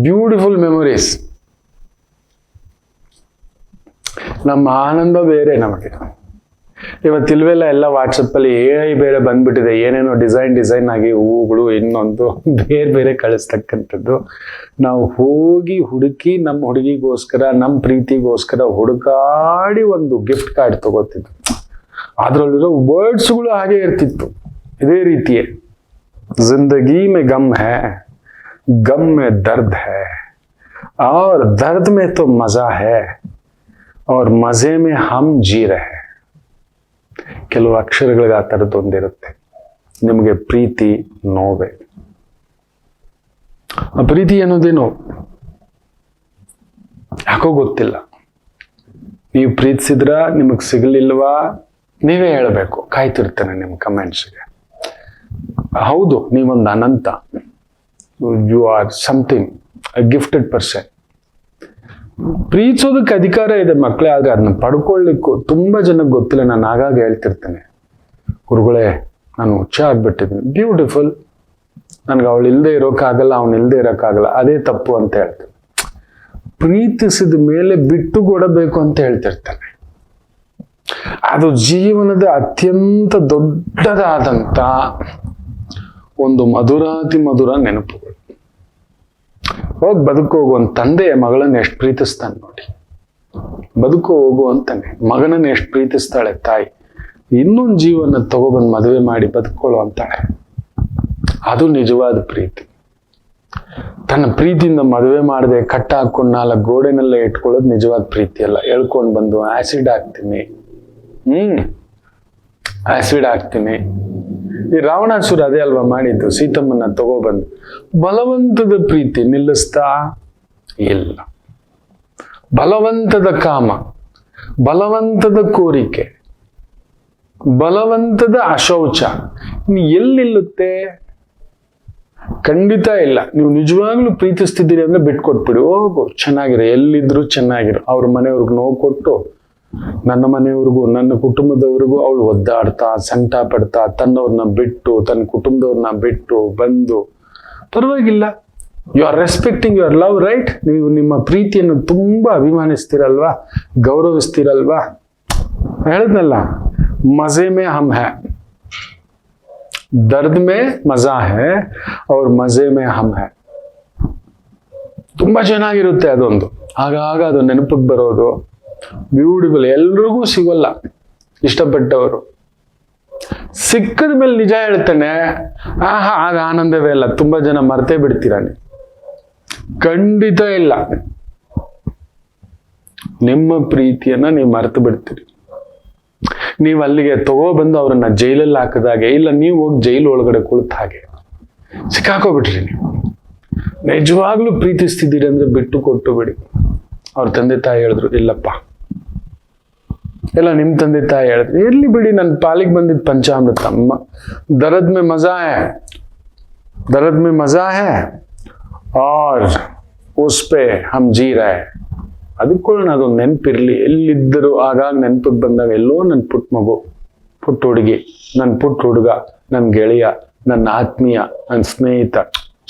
Beautiful memories. ನಮ್ಮ ಆನಂದ ಬೇರೆ ನಮಗೆ. ಇವತ್ತಿಲ್ವೆಲ್ಲ ಎಲ್ಲ ವಾಟ್ಸಪ್ಪಲ್ಲಿ AI ಬೇರೆ ಬಂದ್ಬಿಟ್ಟಿದೆ, ಏನೇನೋ ಡಿಸೈನ್ ಆಗಿ ಹೂವುಗಳು ಇನ್ನೊಂದು ಬೇರೆ ಕಳಿಸ್ತಕ್ಕಂಥದ್ದು. ನಾವು ಹೋಗಿ ಹುಡುಕಿ ನಮ್ಮ ಹುಡುಗಿಗೋಸ್ಕರ, ನಮ್ಮ ಪ್ರೀತಿಗೋಸ್ಕರ ಹುಡುಕಾಡಿ ಒಂದು ಗಿಫ್ಟ್ ಕಾರ್ಡ್ ತಗೋತಿದ್ವಿ. ಅದ್ರಲ್ಲಿರೋ ವರ್ಡ್ಸ್ಗಳು ಹಾಗೆ ಇರ್ತಿತ್ತು, ಇದೇ ರೀತಿಯೇ. ಜಿಂದಗಿ ಮೇ ಗಮ್ ಹೈ, ಗಮ್ ಮೇ ದರ್ದ್ ಹೈ, और दर्द में तो मजा है और मजे में हम जी रहे. ಕೆಲವು ಅಕ್ಷರಗಳಿಗೆ ಆ ಥರದ್ದು ಒಂದಿರುತ್ತೆ. ನಿಮಗೆ ಪ್ರೀತಿ ನೋವೇ. ಆ ಪ್ರೀತಿ ಅನ್ನೋದೇನು ಯಾಕೋ ಗೊತ್ತಿಲ್ಲ. ನೀವು ಪ್ರೀತಿಸಿದ್ರ ನಿಮಗ್ ಸಿಗಲಿಲ್ವಾ ನೀವೇ ಹೇಳಬೇಕು. ಕಾಯ್ತಿರ್ತೇನೆ ನಿಮ್ಮ ಕಮೆಂಟ್ಸ್ಗೆ. ಹೌದು, ನೀವೊಂದು ಅನಂತ, you are something, a gifted person. ಪ್ರೀತಿಸೋದಕ್ಕೆ ಅಧಿಕಾರ ಇದೆ ಮಕ್ಕಳೇ, ಆದ್ರೆ ಅದನ್ನ ಪಡ್ಕೊಳ್ಳಿಕ್ಕೂ ತುಂಬಾ ಜನಕ್ಕೆ ಗೊತ್ತಿಲ್ಲ. ನಾನು ಆಗಾಗ ಹೇಳ್ತಿರ್ತೇನೆ, ಗುರುಗಳೇ ನಾನು ಹುಚ್ಚ ಆಗ್ಬಿಟ್ಟಿದ್ದೀನಿ, ಬ್ಯೂಟಿಫುಲ್, ನನ್ಗೆ ಅವಳು ಇಲ್ಲದೆ ಇರೋಕ್ಕಾಗಲ್ಲ, ಅವನು ಇಲ್ಲದೆ ಇರೋಕ್ಕಾಗಲ್ಲ, ಅದೇ ತಪ್ಪು ಅಂತ ಹೇಳ್ತೇನೆ. ಪ್ರೀತಿಸಿದ ಮೇಲೆ ಬಿಟ್ಟು ಕೊಡಬೇಕು ಅಂತ ಹೇಳ್ತಿರ್ತಾನೆ. ಅದು ಜೀವನದ ಅತ್ಯಂತ ದೊಡ್ಡದಾದಂತ ಒಂದು ಮಧುರಾತಿ ಮಧುರ ನೆನಪುಗಳು. ಹೋಗಿ ಬದುಕು ಹೋಗುವಂತ ತಂದೆ ಮಗಳನ್ನ ಎಷ್ಟು ಪ್ರೀತಿಸ್ತಾನೆ ನೋಡಿ. ಬದುಕು ಹೋಗು ಅಂತಾನೆ ಮಗನನ್ನ ಎಷ್ಟು ಪ್ರೀತಿಸ್ತಾಳೆ ತಾಯಿ. ಇನ್ನೊಂದು ಜೀವನ ತಗೊಬಂದು ಮದುವೆ ಮಾಡಿ ಬದುಕೊಳ್ಳೋ ಅಂತಾಳೆ. ಅದು ನಿಜವಾದ ಪ್ರೀತಿ. ತನ್ನ ಪ್ರೀತಿಯಿಂದ ಮದುವೆ ಮಾಡದೆ ಕಟ್ಟ ಹಾಕೊಂಡು 4 ಗೋಡೆನಲ್ಲೇ ಇಟ್ಕೊಳ್ಳೋದು ನಿಜವಾದ ಪ್ರೀತಿ ಅಲ್ಲ. ಹೇಳ್ಕೊಂಡು ಬಂದು ಆಸಿಡ್ ಹಾಕ್ತೀನಿ, ಆಸಿಡ್ ಹಾಕ್ತೀನಿ. ಈ ರಾವಣಾಸುರ ಅದೇ ಅಲ್ವಾ ಮಾಡಿದ್ದು, ಸೀತಮ್ಮನ್ನ ತಗೋಬಂದು. ಬಲವಂತದ ಪ್ರೀತಿ ನಿಲ್ಲಿಸ್ತಾ ಇಲ್ಲ. ಬಲವಂತದ ಕಾಮ, ಬಲವಂತದ ಕೋರಿಕೆ, ಬಲವಂತದ ಅಶೌಚ ಎಲ್ಲಿ ನಿಲ್ಲುತ್ತೆ? ಖಂಡಿತ ಇಲ್ಲ. ನೀವು ನಿಜವಾಗ್ಲೂ ಪ್ರೀತಿಸ್ತಿದ್ದೀರಿ ಅಂದ್ರೆ ಬಿಟ್ಕೊಟ್ಬಿಡಿ, ಹೋಗು, ಚೆನ್ನಾಗಿರೋ, ಎಲ್ಲಿದ್ರು ಚೆನ್ನಾಗಿರೋ. ಅವ್ರ ಮನೆಯವ್ರಿಗೆ ನೋವು ಕೊಟ್ಟು, ನನ್ನ ಮನೆಯವ್ರಿಗೂ ನನ್ನ ಕುಟುಂಬದವ್ರಿಗೂ ಅವಳು ಒದ್ದಾಡ್ತಾ ಸಂಕಟ ಪಡ್ತಾ ತನ್ನವ್ರನ್ನ ಬಿಟ್ಟು ತನ್ನ ಕುಟುಂಬದವ್ರನ್ನ ಬಿಟ್ಟು ಬಂದು, ಪರವಾಗಿಲ್ಲ. You are respecting your love, right? ನೀವು ನಿಮ್ಮ ಪ್ರೀತಿಯನ್ನು ತುಂಬಾ ಅಭಿಮಾನಿಸ್ತೀರಲ್ವಾ, ಗೌರವಿಸ್ತೀರಲ್ವಾ? ಹೇಳಿದ್ನಲ್ಲ, ಮಜೆ ಮೇ ಹಮ್ ಹೈ, ದರ್ದ್ ಮೇ ಮಜಾ ಹೈ ಅವ್ರ ಮಜೆ ಮೇ ಹಮ್ ಹೈ. ತುಂಬಾ ಚೆನ್ನಾಗಿರುತ್ತೆ ಅದೊಂದು. ಆಗಾಗ ಅದು ನೆನಪಿಗೆ ಬರೋದು ಬ್ಯೂಟಿಫುಲ್. ಎಲ್ರಿಗೂ ಸಿಗೋಲ್ಲ ಇಷ್ಟಪಟ್ಟವರು. ಸಿಕ್ಕದ ಮೇಲೆ ನಿಜ ಹೇಳ್ತಾನೆ, ಆಗ ಆನಂದವೇ ಇಲ್ಲ. ತುಂಬಾ ಜನ ಮರ್ತೇ ಬಿಡ್ತೀರ ನೀವು. ಖಂಡಿತ ಇಲ್ಲ. ನಿಮ್ಮ ಪ್ರೀತಿಯನ್ನ ನೀವು ಮರ್ತು ಬಿಡ್ತೀರಿ. ನೀವು ಅಲ್ಲಿಗೆ ತಗೋಬಂದು ಅವ್ರನ್ನ ಜೈಲಲ್ಲಿ ಹಾಕಿದಾಗೆ, ಇಲ್ಲ ನೀವು ಹೋಗಿ ಜೈಲು ಒಳಗಡೆ ಕುಳಿತ ಹಾಗೆ ಸಿಕ್ಕಾಕೋಬಿಟ್ರಿ. ನೀವು ನಿಜವಾಗ್ಲೂ ಪ್ರೀತಿಸ್ತಿದ್ದೀರಿ ಅಂದ್ರೆ ಬಿಟ್ಟು ಕೊಟ್ಟು ಬಿಡಿ. ಅವ್ರ ತಂದೆ ತಾಯಿ ಹೇಳಿದ್ರು, ಇಲ್ಲಪ್ಪ. ಎಲ್ಲ ನಿಮ್ ತಂದೆ ತಾಯಿ ಹೇಳಿದ್ರು, ಇರ್ಲಿ ಬಿಡಿ, ನನ್ನ ಪಾಲಿಗೆ ಬಂದಿದ್ದ ಪಂಚಾಮೃತ. ದರದ್ ಮೇ ಮಜಾ ಹೈ, ದರದ್ ಮೇ ಮಜಾ ಹೈ और उस पे हम जी रहे. ಅದಕ್ಕೊಳ್ಳೋಣ, ಅದೊಂದು ನೆನಪಿರ್ಲಿ. ಎಲ್ಲಿದ್ದರೂ ಆಗಾಗ ನೆನಪಿಗೆ ಬಂದಾಗ, ಎಲ್ಲೋ ನನ್ನ ಪುಟ್ಟ ಮಗು, ಪುಟ್ಟ ಹುಡುಗಿ, ನನ್ನ ಪುಟ್ಟ ಹುಡುಗ, ನನ್ನ ಗೆಳೆಯ, ನನ್ನ ಆತ್ಮೀಯ, ನನ್ನ ಸ್ನೇಹಿತ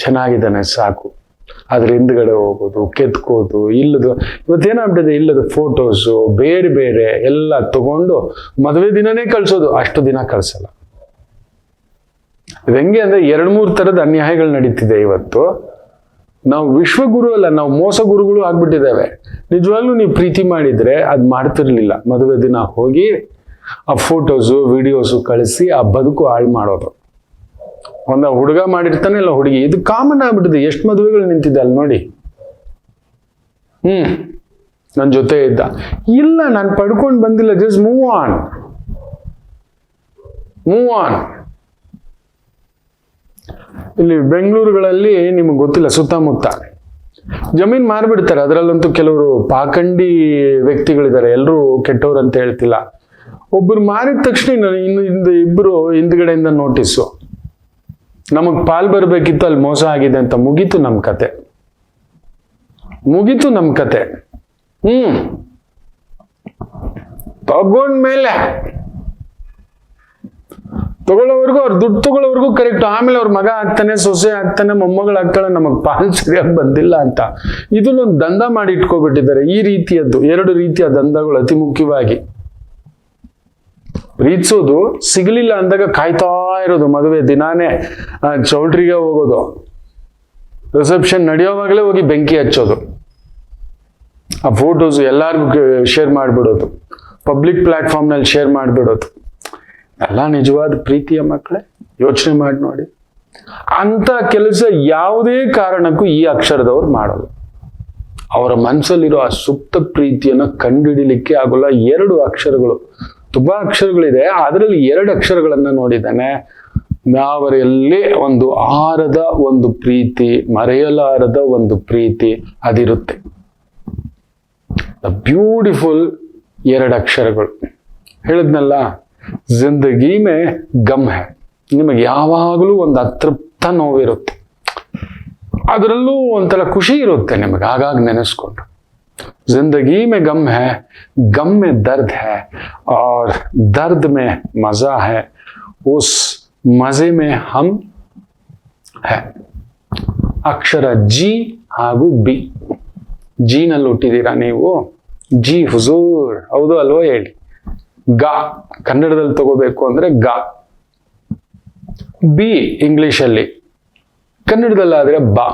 ಚೆನ್ನಾಗಿದ್ದಾನೆ ಸಾಕು. ಅದ್ರ ಹಿಂದ್ಗಡೆ ಹೋಗೋದು, ಕೆತ್ಕೋದು, ಇಲ್ಲದು ಇವತ್ತೇನಾಗ್ಬಿಟ್ಟಿದೆ, ಇಲ್ಲದ ಫೋಟೋಸು ಬೇರೆ ಬೇರೆ ಎಲ್ಲ ತಗೊಂಡು ಮದುವೆ ದಿನನೇ ಕಳ್ಸೋದು. ಅಷ್ಟು ದಿನ ಕಳ್ಸಲ್ಲ. ಇದು ಹೆಂಗೆ ಅಂದ್ರೆ 2-3 ಥರದ ಅನ್ಯಾಯಗಳು ನಡೀತಿದೆ ಇವತ್ತು. ನಾವು ವಿಶ್ವಗುರು ಅಲ್ಲ, ನಾವು ಮೋಸ ಗುರುಗಳು ಆಗ್ಬಿಟ್ಟಿದ್ದೇವೆ. ನಿಜವಾಗ್ಲೂ ನೀವು ಪ್ರೀತಿ ಮಾಡಿದ್ರೆ ಅದ್ ಮಾಡ್ತಿರ್ಲಿಲ್ಲ. ಮದುವೆ ದಿನ ಹೋಗಿ ಆ ಫೋಟೋಸು ವಿಡಿಯೋಸು ಕಳಿಸಿ ಆ ಬದುಕು ಹಾಳು ಮಾಡೋದು. ಒಂದ ಹುಡುಗ ಮಾಡಿರ್ತಾನೆ, ಇಲ್ಲ ಹುಡುಗಿ. ಇದು ಕಾಮನ್ ಆಗ್ಬಿಟ್ಟಿದೆ. ಎಷ್ಟು ಮದುವೆಗಳು ನಿಂತಿದೆ ಅಲ್ಲಿ ನೋಡಿ. ನನ್ನ ಜೊತೆ ಇದ್ದ, ಇಲ್ಲ ನಾನು ಪಡ್ಕೊಂಡು ಬಂದಿಲ್ಲ, ಜಸ್ಟ್ ಮೂವ್ ಆನ್. ಇಲ್ಲಿ ಬೆಂಗಳೂರುಗಳಲ್ಲಿ ನಿಮಗೆ ಗೊತ್ತಿಲ್ಲ, ಸುತ್ತಮುತ್ತ ಜಮೀನ್ ಮಾರ್ಬಿಡ್ತಾರೆ. ಅದರಲ್ಲಂತೂ ಕೆಲವರು ಪಾಖಂಡಿ ವ್ಯಕ್ತಿಗಳಿದ್ದಾರೆ, ಎಲ್ಲರೂ ಕೆಟ್ಟವ್ರು ಅಂತ ಹೇಳ್ತಿಲ್ಲ. ಒಬ್ಬರು ಮಾರಿದ ತಕ್ಷಣ ಇನ್ನು ಇಬ್ಬರು ಹಿಂದ್ಗಡೆಯಿಂದ ನೋಟಿಸು, ನಮಗ್ ಪಾಲ್ ಬರ್ಬೇಕಿತ್ತು, ಅಲ್ಲಿ ಮೋಸ ಆಗಿದೆ ಅಂತ. ಮುಗೀತು ನಮ್ ಕತೆ. ತಗೊಂಡ್ಮೇಲೆ ತಗೊಳ್ಳೋವರೆಗೂ, ಅವ್ರು ದುಡ್ಡು ತಗೊಳ್ಳೋವರೆಗೂ ಕರೆಕ್ಟ್. ಆಮೇಲೆ ಅವ್ರ ಮಗ ಆಗ್ತಾನೆ, ಸೊಸೆ ಆಗ್ತಾನೆ, ಮೊಮ್ಮಗಳಾಗ್ತಾಳೆ, ನಮಗ್ ಪಾಲ್ ಸರಿಯಾಗಿ ಬಂದಿಲ್ಲ ಅಂತ. ಇದನ್ನೊಂದು ದಂಧ ಮಾಡಿ ಇಟ್ಕೊಬಿಟ್ಟಿದ್ದಾರೆ. ಈ ರೀತಿಯದ್ದು 2 ರೀತಿಯ ದಂಧಗಳು ಅತಿ ಮುಖ್ಯವಾಗಿ. ಪ್ರೀತಿಸೋದು, ಸಿಗ್ಲಿಲ್ಲ ಅಂದಾಗ ಕಾಯ್ತಾ ಇರೋದು. ಮದುವೆ ದಿನಾನೇ ಚೌಲ್ಟ್ರಿಗೆ ಹೋಗೋದು, ರಿಸೆಪ್ಷನ್ ನಡೆಯೋವಾಗಲೇ ಹೋಗಿ ಬೆಂಕಿ ಹಚ್ಚೋದು, ಆ ಫೋಟೋಸ್ ಎಲ್ಲಾರ್ಗು ಶೇರ್ ಮಾಡಿಬಿಡೋದು, ಪಬ್ಲಿಕ್ ಪ್ಲಾಟ್ಫಾರ್ಮ್ ನಲ್ಲಿ ಶೇರ್ ಮಾಡಿಬಿಡೋದು. ಎಲ್ಲ ನಿಜವಾದ ಪ್ರೀತಿಯ ಮಕ್ಕಳೇ? ಯೋಚನೆ ಮಾಡಿ ನೋಡಿ. ಅಂತ ಕೆಲಸ ಯಾವುದೇ ಕಾರಣಕ್ಕೂ ಈ ಅಕ್ಷರದವ್ರು ಮಾಡಲ್ಲ. ಅವರ ಮನಸ್ಸಲ್ಲಿರೋ ಆ ಸುಪ್ತ ಪ್ರೀತಿಯನ್ನ ಕಂಡುಹಿಡಿಲಿಕ್ಕೆ ಆಗೋಲ್ಲ. 2 ಅಕ್ಷರಗಳು, ತುಂಬಾ ಅಕ್ಷರಗಳಿದೆ, ಅದರಲ್ಲಿ 2 ಅಕ್ಷರಗಳನ್ನ ನೋಡಿದ್ದಾನೆ. ಅವರಲ್ಲಿ ಒಂದು ಆರದ ಒಂದು ಪ್ರೀತಿ, ಮರೆಯಲಾರದ ಒಂದು ಪ್ರೀತಿ ಅದಿರುತ್ತೆ. ಬ್ಯೂಟಿಫುಲ್ 2 ಅಕ್ಷರಗಳು. ಹೇಳಿದ್ನಲ್ಲ, ಜಿಂದಗಿ ಮೇ ಗಮ್ ಹೈ. ನಿಮಗೆ ಯಾವಾಗಲೂ ಒಂದು ಅತೃಪ್ತ ನೋವಿರುತ್ತೆ, ಅದರಲ್ಲೂ ಒಂಥರ ಖುಷಿ ಇರುತ್ತೆ ನಿಮಗೆ ಆಗಾಗ ನೆನೆಸ್ಕೊಂಡು. जिंदगी में गम है, गम में दर्द है, और दर्द में मजा है, उस मजे में हम है. ಅಕ್ಷರ ಜಿ ಹಾಗೂ ಬಿ. ಜಿನಲ್ಲಿ ಹುಟ್ಟಿದೀರಾ ನೀವು? ಜಿ ಹುಜೂರ್, ಹೌದು ಅಲ್ವೋ ಹೇಳಿ. ಗ ಕನ್ನಡದಲ್ಲಿ ತಗೋಬೇಕು ಅಂದ್ರೆ ಗ. ಬಿ ಇಂಗ್ಲಿಷಲ್ಲಿ, ಕನ್ನಡದಲ್ಲಾದ್ರೆ ಬಾ.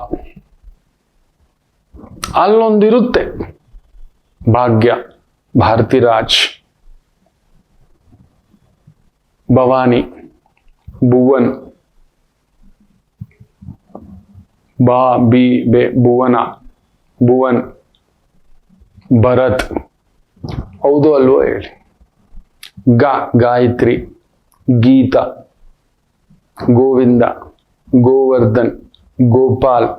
ಅಲ್ಲೊಂದಿರುತ್ತೆ ಭಾಗ್ಯ, ಭಾರತಿರಾಜ್, ಭವಾನಿ, ಭುವನ್, ಬಾ ಬಿ ಬೆ ಭುವನ, ಭುವನ್, ಭರತ್, ಹೌದು ಅಲ್ವೋ ಹೇಳಿ. ಗ ಗಾಯತ್ರಿ, ಗೀತಾ, ಗೋವಿಂದ, ಗೋವರ್ಧನ್, ಗೋಪಾಲ್,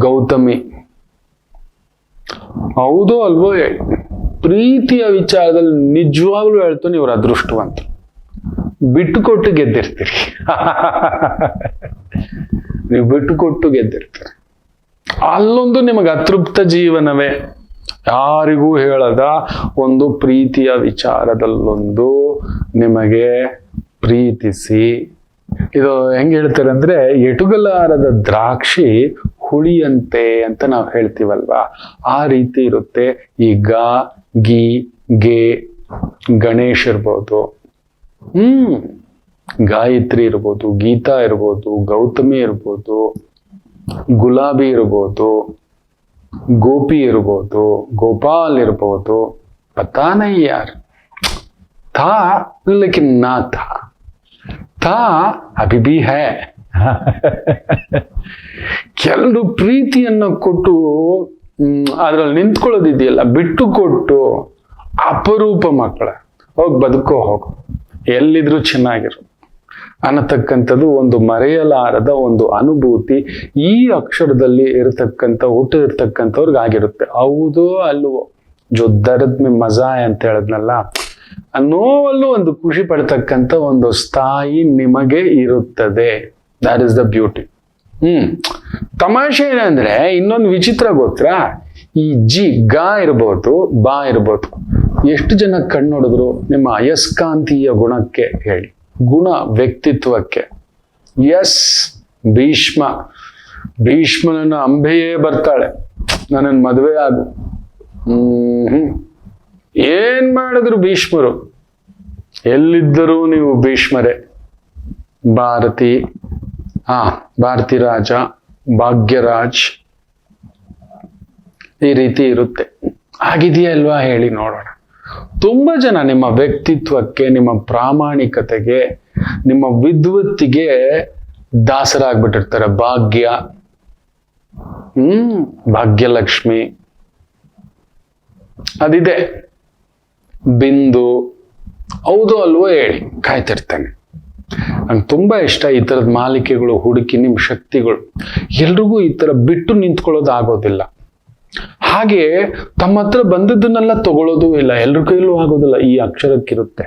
ಗೌತಮಿ, ಹೌದು ಅಲ್ವೋ ಹೇಳಿ. ಪ್ರೀತಿಯ ವಿಚಾರದಲ್ಲಿ ನಿಜವಾಗ್ಲೂ ಹೇಳ್ತಾನೆ ಇವ್ರ ಅದೃಷ್ಟವಂತ. ಬಿಟ್ಟುಕೊಟ್ಟು ಗೆದ್ದಿರ್ತೀರಿ. ನೀವು ಬಿಟ್ಟುಕೊಟ್ಟು ಗೆದ್ದಿರ್ತೀರಿ. ಅಲ್ಲೊಂದು ನಿಮಗೆ ಅತೃಪ್ತ ಜೀವನವೇ. ಯಾರಿಗೂ ಹೇಳದ ಒಂದು ಪ್ರೀತಿಯ ವಿಚಾರದಲ್ಲೊಂದು ನಿಮಗೆ ಪ್ರೀತಿಸಿ. ಇದು ಹೆಂಗ್ ಹೇಳ್ತಾರೆ ಅಂದ್ರೆ, ಎಟುಗಲಾರದ ದ್ರಾಕ್ಷಿ ಹುಳಿಯಂತೆ ಅಂತ ನಾವು ಹೇಳ್ತೀವಲ್ವಾ, ಆ ರೀತಿ ಇರುತ್ತೆ. ಈ ಗ, ಗಿ, ಗೆ, ಗಣೇಶ್ ಇರ್ಬೋದು, ಗಾಯತ್ರಿ ಇರ್ಬೋದು, ಗೀತಾ ಇರ್ಬೋದು, ಗೌತಮಿ ಇರ್ಬೋದು, ಗುಲಾಬಿ ಇರ್ಬೋದು, ಗೋಪಿ ಇರ್ಬೋದು, ಗೋಪಾಲ್ ಇರ್ಬೋದು, ಪತಾ ನೈ ಯಾರ್. ಥಾ ಲೇಕಿನ್ ನಾ ಥಾ ಅಭಿ ಭಿ ಹೈ. ಕೆಲವು ಪ್ರೀತಿಯನ್ನು ಕೊಟ್ಟು ಅದ್ರಲ್ಲಿ ನಿಂತ್ಕೊಳ್ಳೋದಿದೆಯಲ್ಲ, ಬಿಟ್ಟು ಕೊಟ್ಟು ಅಪರೂಪ ಮಕ್ಕಳ. ಹೋಗಿ ಬದುಕೋ, ಹೋಗು, ಎಲ್ಲಿದ್ರು ಚೆನ್ನಾಗಿರು ಅನ್ನತಕ್ಕಂಥದ್ದು ಒಂದು ಮರೆಯಲಾರದ ಒಂದು ಅನುಭೂತಿ ಈ ಅಕ್ಷರದಲ್ಲಿ ಇರತಕ್ಕಂಥ ಹುಟ್ಟಿರ್ತಕ್ಕಂಥವ್ರಿಗೆ ಆಗಿರುತ್ತೆ. ಹೌದೋ ಅಲ್ವೋ, ಜೋ ದರ್ದ್ ಮೇ ಮಜಾ ಅಂತ ಹೇಳದ್ನಲ್ಲ, ನೋವಲ್ಲೂ ಒಂದು ಖುಷಿ ಪಡ್ತಕ್ಕಂಥ ಒಂದು ಸ್ಥಾಯಿ ನಿಮಗೆ ಇರುತ್ತದೆ. That is the beauty. ತಮಾಷೆ ಏನಂದ್ರೆ, ಇನ್ನೊಂದು ವಿಚಿತ್ರ ಗೊತ್ತಾ, ಈ ಜಿ ಗ ಇರ್ಬೋದು, ಬಾ ಇರ್ಬೋದು, ಎಷ್ಟು ಜನ ಕಣ್ಣೊಡಿದ್ರು ನಿಮ್ಮ ಅಯಸ್ಕಾಂತೀಯ ಗುಣಕ್ಕೆ ಹೇಳಿ, ಗುಣ ವ್ಯಕ್ತಿತ್ವಕ್ಕೆ. ಎಸ್, ಭೀಷ್ಮ, ಭೀಷ್ಮನನ್ನ ಅಂಬೆಯೇ ಬರ್ತಾಳೆ, ನನ್ನನ್ನು ಮದುವೆ ಆಗು. ಏನ್ ಮಾಡಿದ್ರು ಭೀಷ್ಮರು, ಎಲ್ಲಿದ್ದರೂ ನೀವು ಭೀಷ್ಮರೇ. ಭಾರತಿ, ಭಾರತಿ ರಾಜ, ಭಾಗ್ಯರಾಜ್, ಈ ರೀತಿ ಇರುತ್ತೆ. ಆಗಿದೆಯಾ ಅಲ್ವಾ ಹೇಳಿ ನೋಡೋಣ. ತುಂಬಾ ಜನ ನಿಮ್ಮ ವ್ಯಕ್ತಿತ್ವಕ್ಕೆ, ನಿಮ್ಮ ಪ್ರಾಮಾಣಿಕತೆಗೆ ನಿಮ್ಮ ವಿದ್ವತ್ತಿಗೆ ದಾಸರಾಗ್ಬಿಟ್ಟಿರ್ತಾರೆ. ಭಾಗ್ಯ, ಭಾಗ್ಯಲಕ್ಷ್ಮಿ ಅದಿದೆ. ಬಿಂದು, ಹೌದು ಅಲ್ವೋ ಹೇಳಿ ಕಾಯ್ತಿರ್ತೇನೆ. ನಂಗೆ ತುಂಬಾ ಇಷ್ಟ ಈ ತರದ ಮಾಲಿಕೆಗಳು ಹುಡುಕಿ. ನಿಮ್ಮ ಶಕ್ತಿಗಳು ಎಲ್ರಿಗೂ ಈ ತರ ಬಿಟ್ಟು ನಿಂತ್ಕೊಳ್ಳೋದು ಆಗೋದಿಲ್ಲ. ಹಾಗೆ ತಮ್ಮ ಹತ್ರ ಬಂದದ್ದನ್ನೆಲ್ಲ ತಗೊಳ್ಳೋದು ಇಲ್ಲ, ಎಲ್ರ ಕೈಲೂ ಆಗೋದಿಲ್ಲ. ಈ ಅಕ್ಷರಕ್ಕಿರುತ್ತೆ.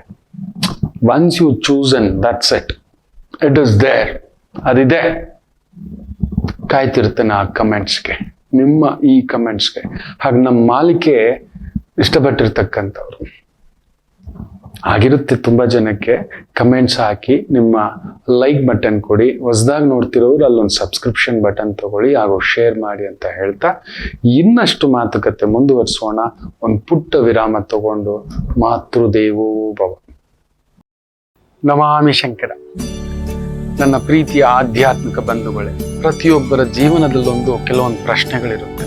Once you chosen that's it is there, ಅದಿದೆ. ಕಾಯ್ತಿರ್ತೇನೆ ಆ ಕಮೆಂಟ್ಸ್ಗೆ, ನಿಮ್ಮ ಈ ಕಮೆಂಟ್ಸ್ಗೆ. ಹಾಗೆ ನಮ್ಮ ಮಾಲಿಕೆ ಇಷ್ಟಪಟ್ಟಿರ್ತಕ್ಕಂಥವ್ರು ಆಗಿರುತ್ತೆ. ತುಂಬಾ ಜನಕ್ಕೆ ಕಮೆಂಟ್ಸ್ ಹಾಕಿ ನಿಮ್ಮ ಲೈಕ್ ಬಟನ್ ಕೊಡಿ. ಹೊಸದಾಗಿ ನೋಡ್ತಿರೋರು ಅಲ್ಲೊಂದು ಸಬ್ಸ್ಕ್ರಿಪ್ಷನ್ ಬಟನ್ ತಗೊಳ್ಳಿ, ಹಾಗೂ ಶೇರ್ ಮಾಡಿ ಅಂತ ಹೇಳ್ತಾ ಇನ್ನಷ್ಟು ಮಾತುಕತೆ ಮುಂದುವರಿಸೋಣ. ಒಂದು ಪುಟ್ಟ ವಿರಾಮ ತಗೊಂಡು ಮಾತೃದೇವೋ ಭವ. ನಮಾಮಿ ಶಂಕರ. ನನ್ನ ಪ್ರೀತಿಯ ಆಧ್ಯಾತ್ಮಿಕ ಬಂಧುಗಳೇ, ಪ್ರತಿಯೊಬ್ಬರ ಜೀವನದಲ್ಲೊಂದು ಕೆಲವೊಂದು ಪ್ರಶ್ನೆಗಳಿರುತ್ತೆ,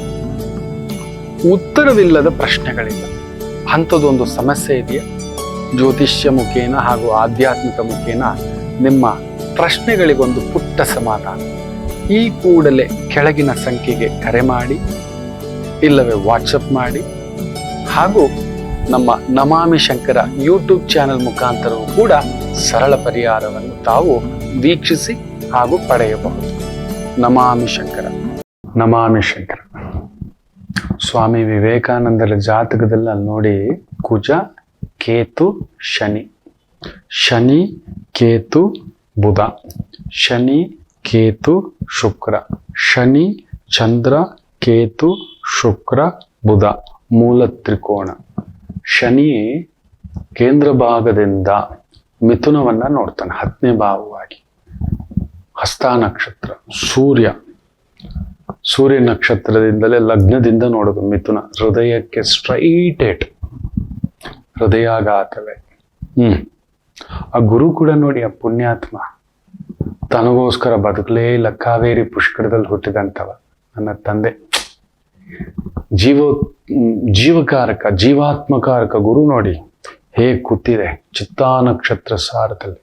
ಉತ್ತರವಿಲ್ಲದ ಪ್ರಶ್ನೆಗಳಿಲ್ಲ. ಅಂಥದ್ದೊಂದು ಸಮಸ್ಯೆ ಇದೆಯಾ? ಜ್ಯೋತಿಷ್ಯ ಮುಖೇನ ಹಾಗೂ ಆಧ್ಯಾತ್ಮಿಕ ಮುಖೇನ ನಿಮ್ಮ ಪ್ರಶ್ನೆಗಳಿಗೊಂದು ಪುಟ್ಟ ಸಮಾಧಾನ. ಈ ಕೂಡಲೇ ಕೆಳಗಿನ ಸಂಖ್ಯೆಗೆ ಕರೆ ಮಾಡಿ, ಇಲ್ಲವೇ ವಾಟ್ಸಪ್ ಮಾಡಿ, ಹಾಗೂ ನಮ್ಮ ನಮಾಮಿ ಶಂಕರ ಯೂಟ್ಯೂಬ್ ಚಾನೆಲ್ ಮುಖಾಂತರವೂ ಕೂಡ ಸರಳ ಪರಿಹಾರವನ್ನು ತಾವು ವೀಕ್ಷಿಸಿ ಹಾಗೂ ಪಡೆಯಬಹುದು. ನಮಾಮಿ ಶಂಕರ. ನಮಾಮಿ ಶಂಕರ. ಸ್ವಾಮಿ ವಿವೇಕಾನಂದರ ಜಾತಕದಲ್ಲಿ ಅಲ್ಲಿ ನೋಡಿ, ಕುಜ, ಕೇತು, ಶನಿ, ಶನಿ ಕೇತು ಬುಧ, ಶನಿ ಕೇತು ಶುಕ್ರ, ಶನಿ ಚಂದ್ರ ಕೇತು ಶುಕ್ರ ಬುಧ, ಮೂಲ ತ್ರಿಕೋಣ. ಶನಿ ಕೇಂದ್ರ ಭಾಗದಿಂದ ಮಿಥುನವನ್ನ ನೋಡ್ತಾನೆ 10ನೇ ಭಾವವಾಗಿ. ಹಸ್ತ ನಕ್ಷತ್ರ, ಸೂರ್ಯ ನಕ್ಷತ್ರದಿಂದಲೇ ಲಗ್ನದಿಂದ ನೋಡೋದು ಮಿಥುನ. ಹೃದಯಕ್ಕೆ ಸ್ಟ್ರೈಟ್ ಏಟ್, ಹೃದಯಾಘಾತವೇ. ಆ ಗುರು ಕೂಡ ನೋಡಿ, ಆ ಪುಣ್ಯಾತ್ಮ ತನಗೋಸ್ಕರ ಬದುಕಲೇ ಇಲ್ಲ. ಕಾವೇರಿ ಪುಷ್ಕರದಲ್ಲಿ ಹುಟ್ಟಿದಂಥವ ನನ್ನ ತಂದೆ. ಜೀವಕಾರಕ, ಜೀವಾತ್ಮಕಾರಕ ಗುರು ನೋಡಿ ಹೇಗೆ ಕೂತಿದೆ ಚಿತ್ತಾ ನಕ್ಷತ್ರ ಸಾರದಲ್ಲಿ.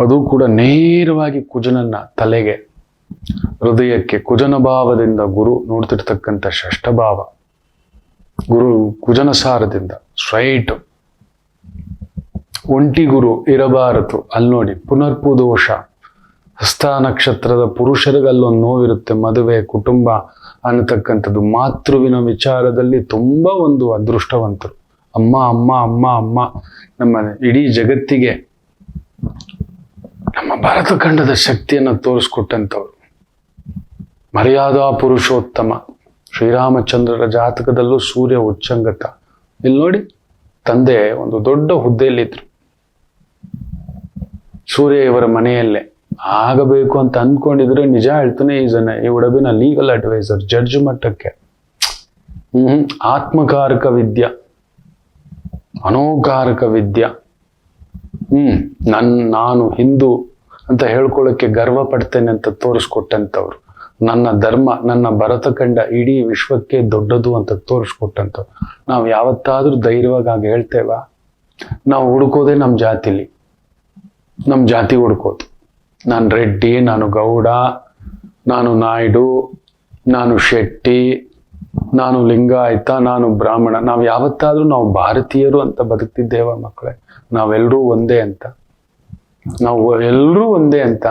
ಅದು ಕೂಡ ನೇರವಾಗಿ ಕುಜನನ್ನ ತಲೆಗೆ, ಹೃದಯಕ್ಕೆ ಕುಜನ ಭಾವದಿಂದ ಗುರು ನೋಡ್ತಿರ್ತಕ್ಕಂಥ ಷಷ್ಠಭಾವ. ಗುರು ಕುಜನ ಸಾರದಿಂದ ಸ್ಟ್ರೈಟ್. ಒಂಟಿ ಗುರು ಇರಬಾರದು. ಅಲ್ಲಿ ನೋಡಿ ಪುನರ್ಪು ದೋಷ. ಹಸ್ತ ನಕ್ಷತ್ರದ ಪುರುಷರಿಗೆ ಅಲ್ಲೊಂದು ನೋವಿರುತ್ತೆ, ಮದುವೆ, ಕುಟುಂಬ ಅನ್ನತಕ್ಕಂಥದ್ದು. ಮಾತೃವಿನ ವಿಚಾರದಲ್ಲಿ ತುಂಬಾ ಒಂದು ಅದೃಷ್ಟವಂತರು. ಅಮ್ಮ ಅಮ್ಮ ಅಮ್ಮ ಅಮ್ಮ. ನಮ್ಮ ಇಡೀ ಜಗತ್ತಿಗೆ ನಮ್ಮ ಭಾರತ ಖಂಡದ ಶಕ್ತಿಯನ್ನು ತೋರಿಸ್ಕೊಟ್ಟಂಥವ್ರು. ಮರ್ಯಾದಾ ಪುರುಷೋತ್ತಮ ಶ್ರೀರಾಮಚಂದ್ರರ ಜಾತಕದಲ್ಲೂ ಸೂರ್ಯ ಉಚ್ಚಂಗತ. ಇಲ್ಲಿ ನೋಡಿ, ತಂದೆ ಒಂದು ದೊಡ್ಡ ಹುದ್ದೆಯಲ್ಲಿದ್ರು. ಸೂರ್ಯ ಇವರ ಮನೆಯಲ್ಲೇ ಆಗಬೇಕು ಅಂತ ಅಂದ್ಕೊಂಡಿದ್ರೆ, ನಿಜ ಹೇಳ್ತಾನೆ, he would have been a legal advisor, judge ಮಟ್ಟಕ್ಕೆ. ಆತ್ಮಕಾರಕ ವಿದ್ಯಾ, ಮನೋಕಾರಕ ವಿದ್ಯಾ. ನಾನು ಹಿಂದೂ ಅಂತ ಹೇಳ್ಕೊಳ್ಳೋಕೆ ಗರ್ವ ಪಡ್ತೇನೆ ಅಂತ ತೋರಿಸ್ಕೊಟ್ಟಂಥವ್ರು. ನನ್ನ ಧರ್ಮ, ನನ್ನ ಭರತಖಂಡ ಇಡೀ ವಿಶ್ವಕ್ಕೆ ದೊಡ್ಡದು ಅಂತ ತೋರಿಸ್ಕೊಟ್ಟಂಥವ್ರು. ನಾವು ಯಾವತ್ತಾದ್ರೂ ಧೈರ್ಯವಾಗಿ ಹಾಗೆ ಹೇಳ್ತೇವಾ? ನಾವು ಹುಡುಕೋದೇ ನಮ್ಮ ಜಾತಿಲಿ, ನಮ್ಮ ಜಾತಿ ಹುಡುಕೋದು. ನಾನು ರೆಡ್ಡಿ, ನಾನು ಗೌಡ, ನಾನು ನಾಯ್ಡು, ನಾನು ಶೆಟ್ಟಿ, ನಾನು ಲಿಂಗಾಯತ, ನಾನು ಬ್ರಾಹ್ಮಣ. ನಾವು ಯಾವತ್ತಾದ್ರೂ ನಾವು ಭಾರತೀಯರು ಅಂತ ಬದುಕ್ತಿದ್ದೇವ ಮಕ್ಕಳೇ? ನಾವೆಲ್ಲರೂ ಒಂದೇ ಅಂತ? ನಾವು ಎಲ್ಲರೂ ಒಂದೇ ಅಂತ?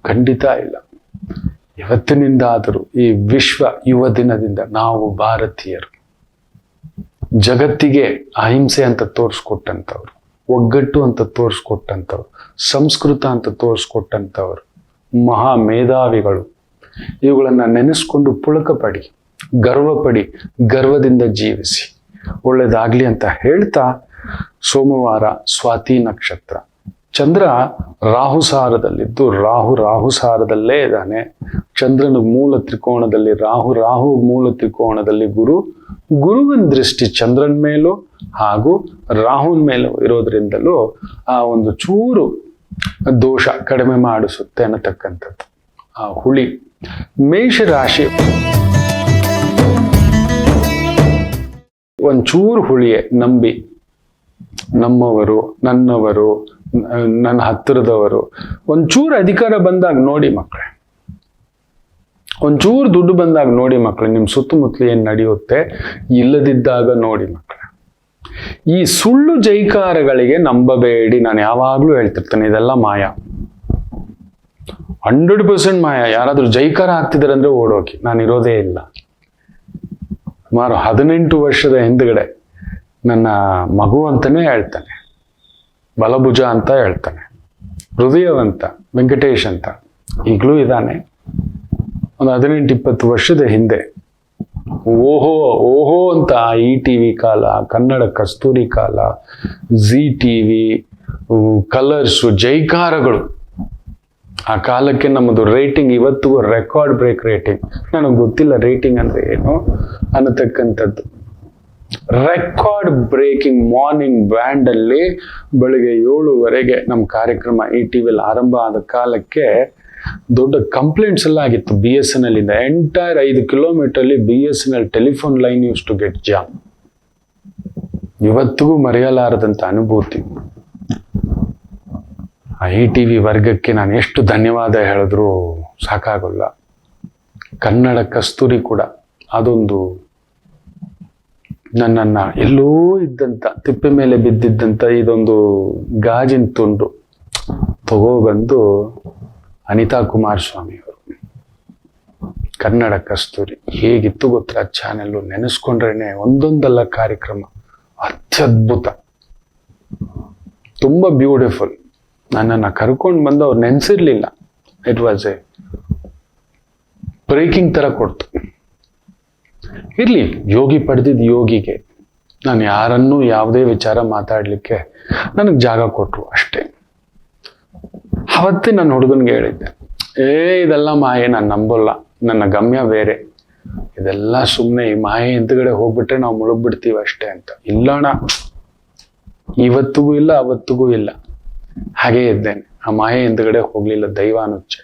ಖಂಡಿತ ಇಲ್ಲ. ಇವತ್ತಿನಿಂದಾದರೂ ಈ ವಿಶ್ವ ಯುವ ದಿನದಿಂದ ನಾವು ಭಾರತೀಯರು, ಜಗತ್ತಿಗೆ ಅಹಿಂಸೆ ಅಂತ ತೋರಿಸ್ಕೊಟ್ಟಂಥವ್ರು, ಒಗ್ಗಟ್ಟು ಅಂತ ತೋರಿಸ್ಕೊಟ್ಟಂಥವ್ರು, ಸಂಸ್ಕೃತ ಅಂತ ತೋರಿಸ್ಕೊಟ್ಟಂಥವ್ರು, ಮಹಾ ಮೇಧಾವಿಗಳು. ಇವುಗಳನ್ನ ನೆನೆಸ್ಕೊಂಡು ಪುಳಕ ಪಡಿ, ಗರ್ವ ಪಡಿ, ಗರ್ವದಿಂದ ಜೀವಿಸಿ. ಒಳ್ಳೇದಾಗ್ಲಿ ಅಂತ ಹೇಳ್ತಾ, ಸೋಮವಾರ ಸ್ವಾತಿ ನಕ್ಷತ್ರ. ಚಂದ್ರ ರಾಹುಸಾರದಲ್ಲಿದ್ದು, ರಾಹುಸಾರದಲ್ಲೇ ಇದ್ದಾನೆ. ಚಂದ್ರನ ಮೂಲ ತ್ರಿಕೋಣದಲ್ಲಿ ರಾಹು ಮೂಲ ತ್ರಿಕೋಣದಲ್ಲಿ ಗುರುವಿನ ದೃಷ್ಟಿ ಚಂದ್ರನ ಮೇಲೂ ಹಾಗೂ ರಾಹುನ್ ಮೇಲೂ ಇರೋದ್ರಿಂದಲೂ ಆ ಒಂದು ಚೂರು ದೋಷ ಕಡಿಮೆ ಮಾಡಿಸುತ್ತೆ ಅನ್ನತಕ್ಕಂಥದ್ದು. ಆ ಹುಳಿ ಮೇಷರಾಶಿ ಒಂಚೂರು ಹುಳಿಯೇ ನಂಬಿ, ನಮ್ಮವರು, ನನ್ನವರು, ನನ್ನ ಹತ್ತಿರದವರು. ಒಂಚೂರು ಅಧಿಕಾರ ಬಂದಾಗ ನೋಡಿ ಮಕ್ಕಳೇ, ಒಂಚೂರು ದುಡ್ಡು ಬಂದಾಗ ನೋಡಿ ಮಕ್ಕಳೇ, ನಿಮ್ಮ ಸುತ್ತಮುತ್ತಲು ಏನ್ ನಡೆಯುತ್ತೆ. ಇಲ್ಲದಿದ್ದಾಗ ನೋಡಿ ಮಕ್ಕಳೇ. ಈ ಸುಳ್ಳು ಜೈಕಾರಗಳಿಗೆ ನಂಬಬೇಡಿ. ನಾನು ಯಾವಾಗ್ಲೂ ಹೇಳ್ತಿರ್ತೇನೆ, ಇದೆಲ್ಲ ಮಾಯ, 100% ಮಾಯ. ಯಾರಾದ್ರೂ ಜೈಕಾರ ಆಗ್ತಿದ್ದಾರೆ ಅಂದ್ರೆ ಓಡೋಗಿ, ನಾನು ಇರೋದೇ ಇಲ್ಲ. ಸುಮಾರು 18 ವರ್ಷದ ಹಿಂದ್ಗಡೆ ನನ್ನ ಮಗು ಅಂತಾನೆ ಹೇಳ್ತಾನೆ, ಬಲಭುಜ ಅಂತ ಹೇಳ್ತಾನೆ, ಹೃದಯವಂತ ವೆಂಕಟೇಶ್ ಅಂತ ಈಗಲೂ ಇದ್ದಾನೆ. ಒಂದು 18-20 ವರ್ಷದ ಹಿಂದೆ ಓಹೋ ಓಹೋ ಅಂತ ETV ಕಾಲ, ಕನ್ನಡ ಕಸ್ತೂರಿ ಕಾಲ, ಜಿ ಟಿವಿ, ಕಲರ್ಸು, ಜೈಕಾರಗಳು. ಆ ಕಾಲಕ್ಕೆ ನಮ್ಮದು ರೇಟಿಂಗ್ ಇವತ್ತಿಗೂ ರೆಕಾರ್ಡ್ ಬ್ರೇಕ್ ರೇಟಿಂಗ್. ನನಗೆ ಗೊತ್ತಿಲ್ಲ ರೇಟಿಂಗ್ ಅಂದ್ರೆ ಏನು ಅನ್ನತಕ್ಕಂಥದ್ದು. ರೆಕಾರ್ಡ್ ಬ್ರೇಕಿಂಗ್ ಮಾರ್ನಿಂಗ್ ಬ್ಯಾಂಡ್ ಅಲ್ಲಿ ಬೆಳಿಗ್ಗೆ 7:00ವರೆಗೆ ನಮ್ಮ ಕಾರ್ಯಕ್ರಮ ETVಲಿ ಆರಂಭ ಆದ ಕಾಲಕ್ಕೆ ದೊಡ್ಡ ಕಂಪ್ಲೇಂಟ್ಸ್ ಎಲ್ಲ ಆಗಿತ್ತು. BSNL ಇಂದ ಎಂಟೈರ್ 5 ಕಿಲೋಮೀಟರ್ ಅಲ್ಲಿ BSNL telephone line use to get jam. ಇವತ್ತಿಗೂ ಮರೆಯಲಾರದಂತ ಅನುಭೂತಿ. ETV ವರ್ಗಕ್ಕೆ ನಾನು ಎಷ್ಟು ಧನ್ಯವಾದ ಹೇಳಿದ್ರು ಸಾಕಾಗಲ್ಲ. ಕನ್ನಡ ಕಸ್ತೂರಿ ಕೂಡ ಅದೊಂದು ನನ್ನನ್ನ ಎಲ್ಲೋ ಇದ್ದಂತ, ತಿಪ್ಪೆ ಮೇಲೆ ಬಿದ್ದಿದ್ದಂತ ಇದೊಂದು ಗಾಜಿನ ತುಂಡು ತಗೋಬಂದು ಅನಿತಾ ಕುಮಾರಸ್ವಾಮಿ ಅವರು, ಕನ್ನಡ ಕಸ್ತೂರಿ ಹೇಗಿತ್ತು ಗೊತ್ತಾ ಚಾನೆಲ್. ನೆನೆಸ್ಕೊಂಡ್ರೇನೆ ಒಂದೊಂದಲ್ಲ ಕಾರ್ಯಕ್ರಮ ಅತ್ಯದ್ಭುತ, ತುಂಬಾ ಬ್ಯೂಟಿಫುಲ್. ನನ್ನನ್ನು ಕರ್ಕೊಂಡು ಬಂದು ಅವ್ರು ನೆನೆಸಿರ್ಲಿಲ್ಲ. ಇಟ್ ವಾಸ್ ಎ ಬ್ರೇಕಿಂಗ್ ತರ ಕೊಡ್ತು. ಇರ್ಲಿ, ಯೋಗಿ ಪಡೆದಿದ್ದು ಯೋಗಿಗೆ. ನಾನು ಯಾರನ್ನೂ ಯಾವುದೇ ವಿಚಾರ ಮಾತಾಡ್ಲಿಕ್ಕೆ ನನಗೆ ಜಾಗ ಕೊಟ್ರು ಅಷ್ಟೇ. ಅವತ್ತೇ ನನ್ನ ಹುಡುಗನ್ಗೆ ಹೇಳಿದ್ದೆ, ಇದೆಲ್ಲ ಮಾಯೆ, ನಾನು ನಂಬಲ್ಲ, ನನ್ನ ಗಮ್ಯ ಬೇರೆ, ಇದೆಲ್ಲ ಸುಮ್ಮನೆ ಈ ಮಾಯೆ ಹಿಂದ್ಗಡೆ ಹೋಗ್ಬಿಟ್ರೆ ನಾವು ಮುಳುಗ್ಬಿಡ್ತೀವಿ ಅಷ್ಟೇ ಅಂತ. ಇಲ್ಲಣ್ಣ, ಇವತ್ತಿಗೂ ಇಲ್ಲ ಅವತ್ತಿಗೂ ಇಲ್ಲ, ಹಾಗೇ ಇದ್ದೇನೆ. ಆ ಮಾಯೆ ಹಿಂದ್ಗಡೆ ಹೋಗ್ಲಿಲ್ಲ, ದೈವಾನುಚ್ಛೆ.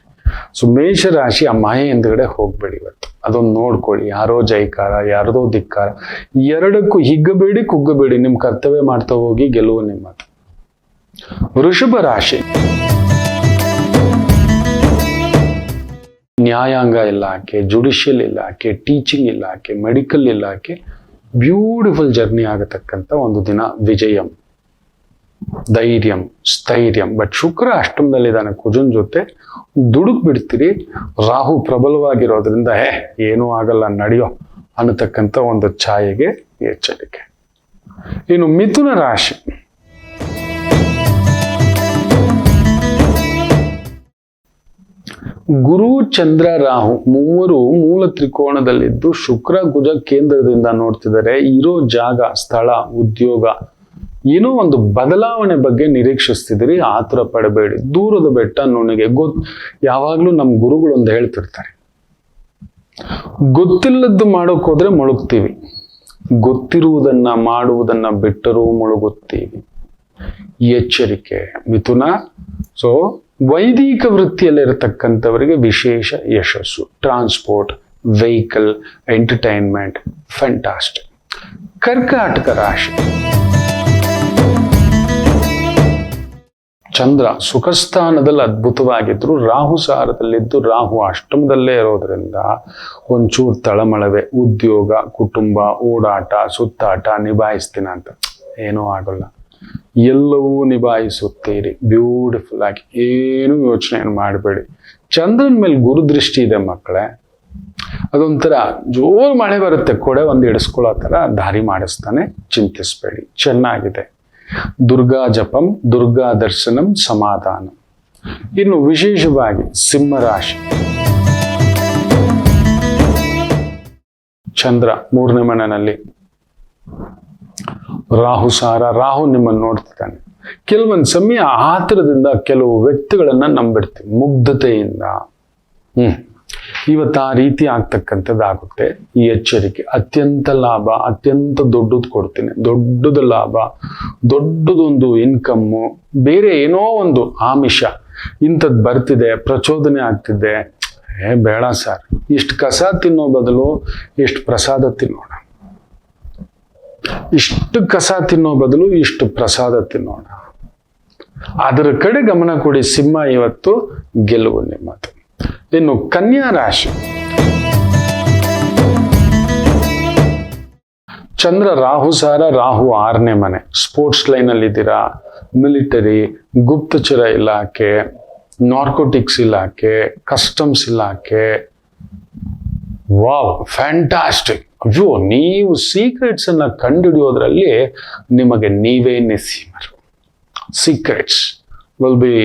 ಸೊ ಮೇಷ ರಾಶಿ, ಆ ಮಾಯೆ ಹಿಂದ್ಗಡೆ ಹೋಗ್ಬೇಡಿ ಇವತ್ತು. ಅದೊಂದು ನೋಡ್ಕೊಳ್ಳಿ. ಯಾರೋ ಜೈಕಾರ, ಯಾರದೋ ಧಿಕ್ಕಾರ, ಎರಡಕ್ಕೂ ಹಿಗ್ಗಬೇಡಿ ಕುಗ್ಗಬೇಡಿ. ನಿಮ್ ಕರ್ತವ್ಯ ಮಾಡ್ತಾ ಹೋಗಿ, ಗೆಲುವು ನಿಮ್ಮದು. ವೃಷಭ ರಾಶಿ, ನ್ಯಾಯಾಂಗ ಇಲಾಖೆ, ಜುಡಿಷಿಯಲ್ ಇಲಾಖೆ, ಟೀಚಿಂಗ್ ಇಲಾಖೆ, ಮೆಡಿಕಲ್ ಇಲಾಖೆ, ಬ್ಯೂಟಿಫುಲ್ ಜರ್ನಿ ಆಗತಕ್ಕಂಥ ಒಂದು ದಿನ. ವಿಜಯಂ, ಧೈರ್ಯಂ, ಸ್ಥೈರ್ಯಂ. ಬಟ್ ಶುಕ್ರ ಅಷ್ಟಮದಲ್ಲಿದ್ದಾನೆ ಕುಜನ್ ಜೊತೆ, ದುಡುಕ್ ಬಿಡ್ತೀರಿ. ರಾಹು ಪ್ರಬಲವಾಗಿರೋದ್ರಿಂದ ಏನೂ ಆಗಲ್ಲ, ನಡೆಯೋ ಅನ್ನತಕ್ಕಂಥ ಒಂದು ಛಾಯೆಗೆ ಎಚ್ಚರಿಕೆ. ಇನ್ನು ಮಿಥುನ ರಾಶಿ, ಗುರು ಚಂದ್ರ ರಾಹು ಮೂವರು ಮೂಲ ತ್ರಿಕೋಣದಲ್ಲಿದ್ದು ಶುಕ್ರ ಕುಜ ಕೇಂದ್ರದಿಂದ ನೋಡ್ತಿದ್ದಾರೆ. ಇರೋ ಜಾಗ, ಸ್ಥಳ, ಉದ್ಯೋಗ, ಏನೋ ಒಂದು ಬದಲಾವಣೆ ಬಗ್ಗೆ ನಿರೀಕ್ಷಿಸ್ತಿದ್ದೀರಿ. ಆತುರ ಪಡಬೇಡಿ. ದೂರದ ಬೆಟ್ಟ ನುಣಿಗೆ ಯಾವಾಗ್ಲೂ ನಮ್ಮ ಗುರುಗಳು ಒಂದು ಹೇಳ್ತಿರ್ತಾರೆ, ಗೊತ್ತಿಲ್ಲದ್ದು ಮಾಡೋಕ್ ಹೋದ್ರೆ ಮುಳುಗ್ತೀವಿ, ಗೊತ್ತಿರುವುದನ್ನ ಮಾಡುವುದನ್ನ ಬಿಟ್ಟರೂ ಮುಳುಗುತ್ತೀವಿ. ಎಚ್ಚರಿಕೆ ಮಿಥುನ. ಸೊ ವೈದಿಕ ವೃತ್ತಿಯಲ್ಲಿರತಕ್ಕಂಥವರಿಗೆ ವಿಶೇಷ ಯಶಸ್ಸು. Transport, vehicle, entertainment, fantastic. ಕರ್ಕಾಟಕ ರಾಶಿ, ಚಂದ್ರ ಸುಖಸ್ಥಾನದಲ್ಲಿ ಅದ್ಭುತವಾಗಿದ್ರು, ರಾಹು ಸಾರದಲ್ಲಿದ್ದು ರಾಹು ಅಷ್ಟಮದಲ್ಲೇ ಇರೋದ್ರಿಂದ ಒಂಚೂರು ತಳಮಳವೆ. ಉದ್ಯೋಗ, ಕುಟುಂಬ, ಓಡಾಟ, ಸುತ್ತಾಟ ನಿಭಾಯಿಸ್ತೀನ ಅಂತ ಏನೂ ಆಗೋಲ್ಲ. ಎಲ್ಲವೂ ನಿಭಾಯಿಸುತ್ತೀರಿ ಬ್ಯೂಟಿಫುಲ್ ಆಗಿ. ಏನು ಯೋಚನೆ ಮಾಡಬೇಡಿ. ಚಂದ್ರನ ಮೇಲೆ ಗುರುದೃಷ್ಟಿ ಇದೆ ಮಕ್ಕಳೇ. ಅದೊಂಥರ ಜೋರು ಮಳೆ ಬರುತ್ತೆ, ಕೊಡೆ ಒಂದು ಹಿಡಿಸ್ಕೊಳ್ಳೋ ತರ ದಾರಿ ಮಾಡಿಸ್ತಾನೆ. ಚಿಂತಿಸ್ಬೇಡಿ, ಚೆನ್ನಾಗಿದೆ. ದುರ್ಗಾ ಜಪಂ, ದುರ್ಗಾ ದರ್ಶನಂ, ಸಮಾಧಾನ. ಇನ್ನು ವಿಶೇಷವಾಗಿ ಸಿಂಹರಾಶಿ, ಚಂದ್ರ 3ನೇ ಮನೆಯಲ್ಲಿ, ರಾಹು ಸಾರ. ರಾಹು ನಿಮ್ಮನ್ನು ನೋಡ್ತಿದ್ದಾನೆ. ಕೆಲವೊಂದು ಸಮಯ ಆತರದಿಂದ ಕೆಲವು ವ್ಯಕ್ತಿಗಳನ್ನ ನಂಬಿಡ್ತೀವಿ, ಮುಗ್ಧತೆಯಿಂದ. ಇವತ್ತು ಆ ರೀತಿ ಆಗ್ತಕ್ಕಂಥದ್ದಾಗುತ್ತೆ. ಈ ಎಚ್ಚರಿಕೆ. ಅತ್ಯಂತ ಲಾಭ, ಅತ್ಯಂತ ದೊಡ್ಡದು ಕೊಡ್ತೀನಿ, ದೊಡ್ಡದು ಲಾಭ, ದೊಡ್ಡದೊಂದು ಇನ್ಕಮ್ಮು, ಬೇರೆ ಏನೋ ಒಂದು ಆಮಿಷ ಇಂಥದ್ದು ಬರ್ತಿದೆ, ಪ್ರಚೋದನೆ ಆಗ್ತಿದೆ. ಬೇಡ ಸರ್, ಇಷ್ಟು ಕಸ ತಿನ್ನೋ ಬದಲು ಇಷ್ಟು ಪ್ರಸಾದ ತಿನ್ನೋಣ, ಇಷ್ಟು ಕಸ ತಿನ್ನೋ ಬದಲು ಇಷ್ಟು ಪ್ರಸಾದ ತಿನ್ನೋಣ. ಅದರ ಕಡೆ ಗಮನ ಕೊಡಿ. ಸಿಂಹ ಇವತ್ತು ಗೆಲುವು ನಿಮ್ಮದು. ಇನ್ನು ಕನ್ಯಾ ರಾಶಿ, ಚಂದ್ರ ರಾಹು ಸಾರ, ರಾಹು 6ನೇ ಮನೆ. ಸ್ಪೋರ್ಟ್ಸ್ ಲೈನ್ ಅಲ್ಲಿ ಇದ್ದೀರಾ, ಮಿಲಿಟರಿ, ಗುಪ್ತಚರ ಇಲಾಖೆ, ನಾರ್ಕೋಟಿಕ್ಸ್ ಇಲಾಖೆ, ಕಸ್ಟಮ್ಸ್ ಇಲಾಖೆ. Wow, fantastic. ಅಯ್ಯೋ, ನೀವು ಸೀಕ್ರೆಟ್ಸ್ ಅನ್ನ ಕಂಡುಹಿಡಿಯೋದ್ರಲ್ಲಿ ನಿಮಗೆ ನೀವೇ ನಸೀಮರು. Secrets will be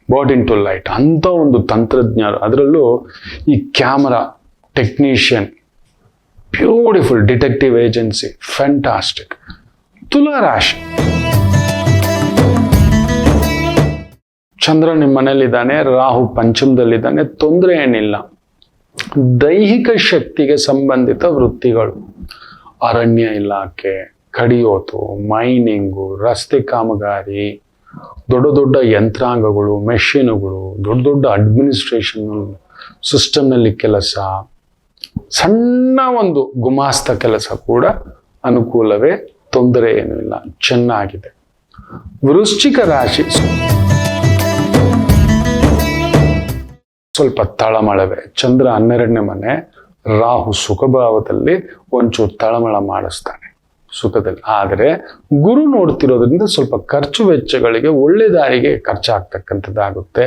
brought into light ಅಂತ ಒಂದು ತಂತ್ರಜ್ಞರು. ಅದರಲ್ಲೂ ಈ camera technician, beautiful detective agency, fantastic. ತುಲಾ ರಾಶಿ, ಚಂದ್ರ ನಿಮ್ಮ ಮನೆಯಲ್ಲಿದ್ದಾನೆ, ರಾಹು ಪಂಚಮದಲ್ಲಿದ್ದಾನೆ, ತೊಂದರೆ ಏನಿಲ್ಲ. ದೈಹಿಕ ಶಕ್ತಿಗೆ ಸಂಬಂಧಿತ ವೃತ್ತಿಗಳು, ಅರಣ್ಯ ಇಲಾಖೆ, ಕಡಿಯೋತು, ಮೈನಿಂಗು, ರಸ್ತೆ ಕಾಮಗಾರಿ, ದೊಡ್ಡ ದೊಡ್ಡ ಯಂತ್ರಾಂಗಗಳು, ಮೆಷಿನುಗಳು, ದೊಡ್ಡ ದೊಡ್ಡ ಅಡ್ಮಿನಿಸ್ಟ್ರೇಷನ್ ಸಿಸ್ಟಮ್ನಲ್ಲಿ ಕೆಲಸ, ಸಣ್ಣ ಒಂದು ಗುಮಾಸ್ತ ಕೆಲಸ ಕೂಡ ಅನುಕೂಲವೇ, ತೊಂದರೆ ಏನೂ ಇಲ್ಲ, ಚೆನ್ನಾಗಿದೆ. ವೃಶ್ಚಿಕ ರಾಶಿ, ಸ್ವಲ್ಪ ತಳಮಳವೇ. ಚಂದ್ರ 12ನೇ ಮನೆ, ರಾಹು ಸುಖಭಾವದಲ್ಲಿ ಒಂಚೂರು ತಳಮಳ ಮಾಡಿಸ್ತಾನೆ ಸುಖದಲ್ಲಿ. ಆದರೆ ಗುರು ನೋಡ್ತಿರೋದ್ರಿಂದ ಸ್ವಲ್ಪ ಖರ್ಚು ವೆಚ್ಚಗಳಿಗೆ ಒಳ್ಳೆ ದಾರಿಗೆ ಖರ್ಚಾಗ್ತಕ್ಕಂಥದ್ದಾಗುತ್ತೆ.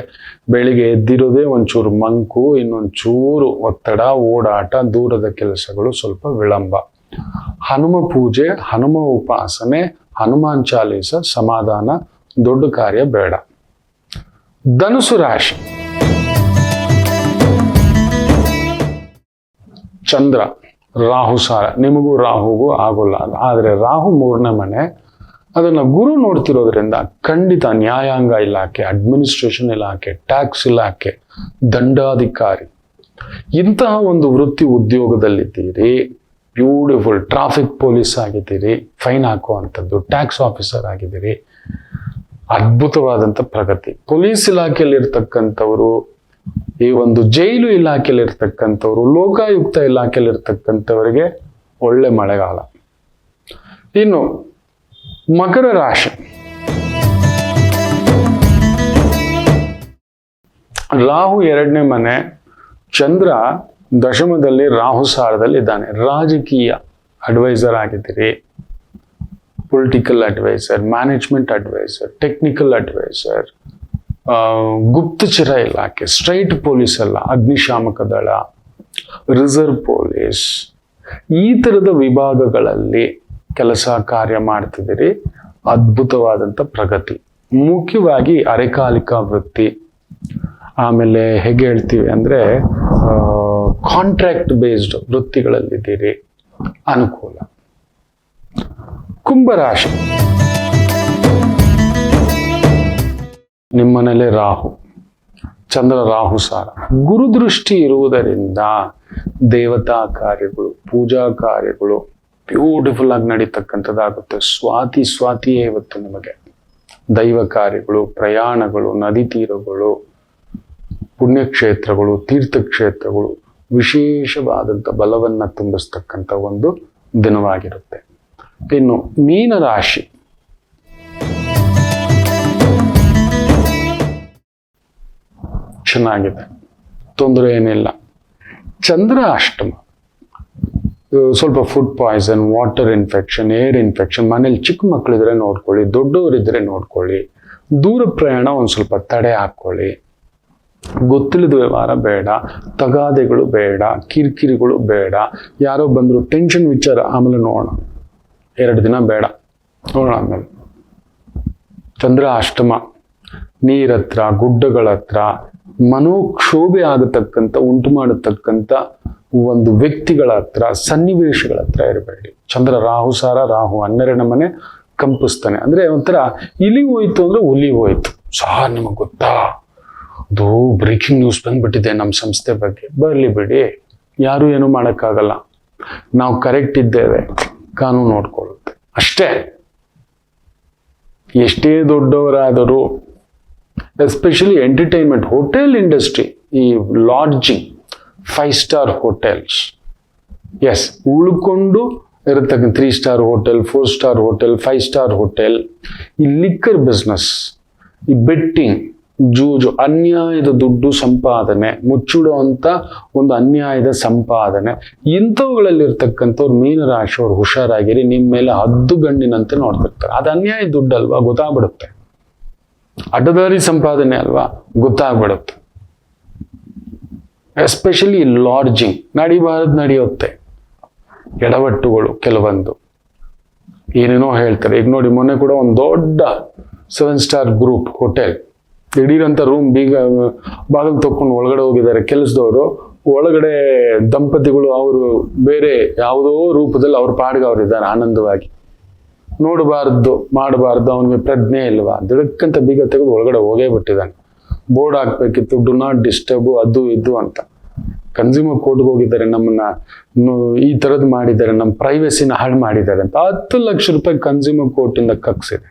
ಬೆಳಿಗ್ಗೆ ಎದ್ದಿರೋದೇ ಒಂಚೂರು ಮಂಕು, ಇನ್ನೊಂಚೂರು ಒತ್ತಡ, ಓಡಾಟ, ದೂರದ ಕೆಲಸಗಳು, ಸ್ವಲ್ಪ ವಿಳಂಬ. ಹನುಮ ಪೂಜೆ, ಹನುಮ ಉಪಾಸನೆ, ಹನುಮಾನ್ ಚಾಲೀಸ, ಸಮಾಧಾನ, ದೊಡ್ಡ ಕಾರ್ಯ ಬೇಡ. ಧನುಸು ರಾಶಿ, ಚಂದ್ರ ರಾಹು ಸಾರ, ನಿಮಗೂ ರಾಹುಗೂ ಆಗೋಲ್ಲ. ಆದರೆ ರಾಹು 3ನೇ ಮನೆ, ಅದನ್ನ ಗುರು ನೋಡ್ತಿರೋದ್ರಿಂದ ಖಂಡಿತ ನ್ಯಾಯಾಂಗ ಇಲಾಖೆ, ಅಡ್ಮಿನಿಸ್ಟ್ರೇಷನ್ ಇಲಾಖೆ, ಟ್ಯಾಕ್ಸ್ ಇಲಾಖೆ, ದಂಡಾಧಿಕಾರಿ, ಇಂತಹ ಒಂದು ವೃತ್ತಿ ಉದ್ಯೋಗದಲ್ಲಿದ್ದೀರಿ. ಬ್ಯೂಟಿಫುಲ್. ಟ್ರಾಫಿಕ್ ಪೊಲೀಸ್ ಆಗಿದ್ದೀರಿ, ಫೈನ್ ಹಾಕುವಂಥದ್ದು, ಟ್ಯಾಕ್ಸ್ ಆಫೀಸರ್ ಆಗಿದ್ದೀರಿ, ಅದ್ಭುತವಾದಂಥ ಪ್ರಗತಿ. ಪೊಲೀಸ್ ಇಲಾಖೆಯಲ್ಲಿ ಇರ್ತಕ್ಕಂಥವರು, ಈ ಒಂದು ಜೈಲು ಇಲಾಖೆಯಲ್ಲಿ ಇರ್ತಕ್ಕಂಥವ್ರು, ಲೋಕಾಯುಕ್ತ ಇಲಾಖೆಯಲ್ಲಿ ಇರ್ತಕ್ಕಂಥವರಿಗೆ ಒಳ್ಳೆ ಮಳೆಗಾಲ. ಇನ್ನು ಮಕರ ರಾಶಿ, ರಾಹು 2ನೇ ಮನೆ, ಚಂದ್ರ ದಶಮದಲ್ಲಿ, ರಾಹು ಸಾರದಲ್ಲಿ ಇದ್ದಾನೆ. ರಾಜಕೀಯ ಅಡ್ವೈಸರ್ ಆಗಿದ್ದೀರಿ, political advisor, management advisor, technical advisor, ಗುಪ್ತಚರ ಇಲಾಖೆ, ಸ್ಟ್ರೈಟ್ ಪೊಲೀಸ್ ಅಲ್ಲ, ಅಗ್ನಿಶಾಮಕ ದಳ, ರಿಸರ್ವ್ ಪೊಲೀಸ್, ಈ ಥರದ ವಿಭಾಗಗಳಲ್ಲಿ ಕೆಲಸ ಕಾರ್ಯ ಮಾಡ್ತಿದ್ದೀರಿ. ಅದ್ಭುತವಾದಂಥ ಪ್ರಗತಿ. ಮುಖ್ಯವಾಗಿ ಅರೆಕಾಲಿಕ ವೃತ್ತಿ, ಆಮೇಲೆ ಹೇಗೆ ಹೇಳ್ತೀವಿ ಅಂದರೆ ಕಾಂಟ್ರಾಕ್ಟ್ ಬೇಸ್ಡ್ ವೃತ್ತಿಗಳಲ್ಲಿದ್ದೀರಿ, ಅನುಕೂಲ. ಕುಂಭರಾಶಿ, ನಿಮ್ಮನೇಲೆ ರಾಹು, ಚಂದ್ರ ರಾಹು ಸಾರ, ಗುರುದೃಷ್ಟಿ ಇರುವುದರಿಂದ ದೇವತಾ ಕಾರ್ಯಗಳು, ಪೂಜಾ ಕಾರ್ಯಗಳು ಬ್ಯೂಟಿಫುಲ್ ಆಗಿ ನಡೀತಕ್ಕಂಥದ್ದಾಗುತ್ತೆ. ಸ್ವಾತಿಯೇ ಇವತ್ತು ನಿಮಗೆ. ದೈವ ಕಾರ್ಯಗಳು, ಪ್ರಯಾಣಗಳು, ನದಿ ತೀರಗಳು, ಪುಣ್ಯಕ್ಷೇತ್ರಗಳು, ತೀರ್ಥಕ್ಷೇತ್ರಗಳು ವಿಶೇಷವಾದಂಥ ಬಲವನ್ನು ತುಂಬಿಸ್ತಕ್ಕಂಥ ಒಂದು ದಿನವಾಗಿರುತ್ತೆ. ಇನ್ನು ಮೀನರಾಶಿ, ಚೆನ್ನಾಗಿದೆ, ತೊಂದರೆ ಏನಿಲ್ಲ. ಚಂದ್ರ ಅಷ್ಟಮ, ಸ್ವಲ್ಪ food poison, water infection, air infection, ಮನೇಲಿ ಚಿಕ್ಕ ಮಕ್ಕಳಿದ್ರೆ ನೋಡ್ಕೊಳ್ಳಿ, ದೊಡ್ಡವರಿದ್ರೆ ನೋಡ್ಕೊಳ್ಳಿ. ದೂರ ಪ್ರಯಾಣ ಒಂದು ಸ್ವಲ್ಪ ತಡೆ ಹಾಕ್ಕೊಳ್ಳಿ. ಗೊತ್ತಿಲ್ಲದ ವ್ಯವಹಾರ ಬೇಡ, ತಗಾದೆಗಳು ಬೇಡ, ಕಿರಿಕಿರಿಗಳು ಬೇಡ. ಯಾರೋ ಬಂದರು ಟೆನ್ಷನ್ ವಿಚಾರ, ಆಮೇಲೆ ನೋಡೋಣ, 2 ದಿನ ಬೇಡ, ನೋಡೋಣ ಆಮೇಲೆ. ಚಂದ್ರ ಅಷ್ಟಮ, ನೀರತ್ರ, ಗುಡ್ಡಗಳ ಹತ್ರ, ಮನೋಕ್ಷೋಭೆ ಆಗತಕ್ಕಂಥ, ಉಂಟು ಮಾಡತಕ್ಕಂಥ ಒಂದು ವ್ಯಕ್ತಿಗಳ ಹತ್ರ, ಸನ್ನಿವೇಶಗಳ ಹತ್ರ ಇರಬೇಡಿ. ಚಂದ್ರ ರಾಹು ಸಾರ, ರಾಹು 12ನೇ ಮನೆ, ಕಂಪಿಸ್ತಾನೆ. ಅಂದ್ರೆ ಒಂಥರ ಇಲಿ ಹೋಯ್ತು ಅಂದ್ರೆ ಹುಲಿ ಹೋಯ್ತು. ಸಾರ್ ನಿಮಗೆ ಗೊತ್ತಾ, ಅದು ಬ್ರೇಕಿಂಗ್ ನ್ಯೂಸ್ ಬಂದ್ಬಿಟ್ಟಿದೆ ನಮ್ಮ ಸಂಸ್ಥೆ ಬಗ್ಗೆ. ಬರಲಿ ಬಿಡಿ, ಯಾರು ಏನು ಮಾಡೋಕ್ಕಾಗಲ್ಲ, ನಾವು ಕರೆಕ್ಟ್ ಇದ್ದೇವೆ, ಕಾನೂನು ನೋಡ್ಕೊಳ್ಳುತ್ತೆ ಅಷ್ಟೇ. ಎಷ್ಟೇ ದೊಡ್ಡವರಾದರೂ, ಎಸ್ಪೆಷಲಿ ಎಂಟರ್ಟೈನ್ಮೆಂಟ್, ಹೋಟೆಲ್ ಇಂಡಸ್ಟ್ರಿ, ಈ ಲಾಡ್ಜಿಂಗ್, 5 ಸ್ಟಾರ್ ಹೋಟೆಲ್ಸ್, ಎಸ್, ಉಳ್ಕೊಂಡು ಇರತಕ್ಕಂಥ 3 star hotel, 4 star hotel, 5 star hotel, ಈ ಲಿಕ್ಕರ್ ಬಿಸ್ನೆಸ್, ಈ ಬೆಟ್ಟಿಂಗ್, ಜೂಜು, ಅನ್ಯಾಯದ ದುಡ್ಡು ಸಂಪಾದನೆ, ಮುಚ್ಚಿಡುವಂತ ಒಂದು ಅನ್ಯಾಯದ ಸಂಪಾದನೆ, ಇಂಥವುಗಳಲ್ಲಿರ್ತಕ್ಕಂಥವ್ರು ಮೀನರಾಶಿಯವ್ರು ಹುಷಾರಾಗಿರಿ. ನಿಮ್ಮ ಮೇಲೆ ಹದ್ದು ಗಣ್ಣಿನಂತೆ ನೋಡ್ತಿರ್ತಾರೆ. ಅದು ಅನ್ಯಾಯ ದುಡ್ಡು ಅಲ್ವಾ, ಗೊತ್ತಾಗ್ಬಿಡುತ್ತೆ. ಅಡ್ಡದಾರಿ ಸಂಪಾದನೆ ಅಲ್ವಾ, ಗೊತ್ತಾಗ್ಬಿಡುತ್ತೆ. ಎಸ್ಪೆಷಲಿ ಲಾಡ್ಜಿಂಗ್ ನಡೆಯುತ್ತೆ. ಎಡವಟ್ಟುಗಳು ಕೆಲವೊಂದು ಏನೇನೋ ಹೇಳ್ತಾರೆ. ಈಗ ನೋಡಿ, ಮೊನ್ನೆ ಕೂಡ ಒಂದು ದೊಡ್ಡ 7 ಸ್ಟಾರ್ ಗ್ರೂಪ್ ಹೋಟೆಲ್ ದಿಢೀರಂತ ರೂಮ್ ಬಾಗಿಲು ತಕ್ಕೊಂಡು ಒಳಗಡೆ ಹೋಗಿದ್ದಾರೆ ಕೆಲಸದವರು. ಒಳಗಡೆ ದಂಪತಿಗಳು ಅವರು ಬೇರೆ ಯಾವುದೋ ರೂಪದಲ್ಲಿ ಅವ್ರ ಪಾಡ್ಗೆ ಅವ್ರು ಇದ್ದಾರೆ ಆನಂದವಾಗಿ. ನೋಡಬಾರ್ದು ಮಾಡಬಾರ್ದು, ಅವನಿಗೆ ಪ್ರಜ್ಞೆ ಇಲ್ವಾ, ದಿಡಕ್ಕಂತ ಬೀಗ ತೆಗೆದು ಒಳಗಡೆ ಹೋಗೇ ಬಿಟ್ಟಿದ್ದಾನೆ. ಬೋರ್ಡ್ ಹಾಕ್ಬೇಕಿತ್ತು, ಡು ನಾಟ್ ಡಿಸ್ಟರ್ಬ್, ಅದು ಇದು ಅಂತ. ಕನ್ಸ್ಯೂಮರ್ ಕೋರ್ಟ್ಗೆ ಹೋಗಿದ್ದಾರೆ, ನಮ್ಮನ್ನ ಈ ತರದ್ ಮಾಡಿದ್ದಾರೆ, ನಮ್ಮ ಪ್ರೈವಸಿನ ಹಾಳು ಮಾಡಿದ್ದಾರೆ ಅಂತ 10 ಲಕ್ಷ ರೂಪಾಯಿ ಕನ್ಸ್ಯೂಮರ್ ಕೋರ್ಟಿಂದ ಕಕ್ಸಿದೆ.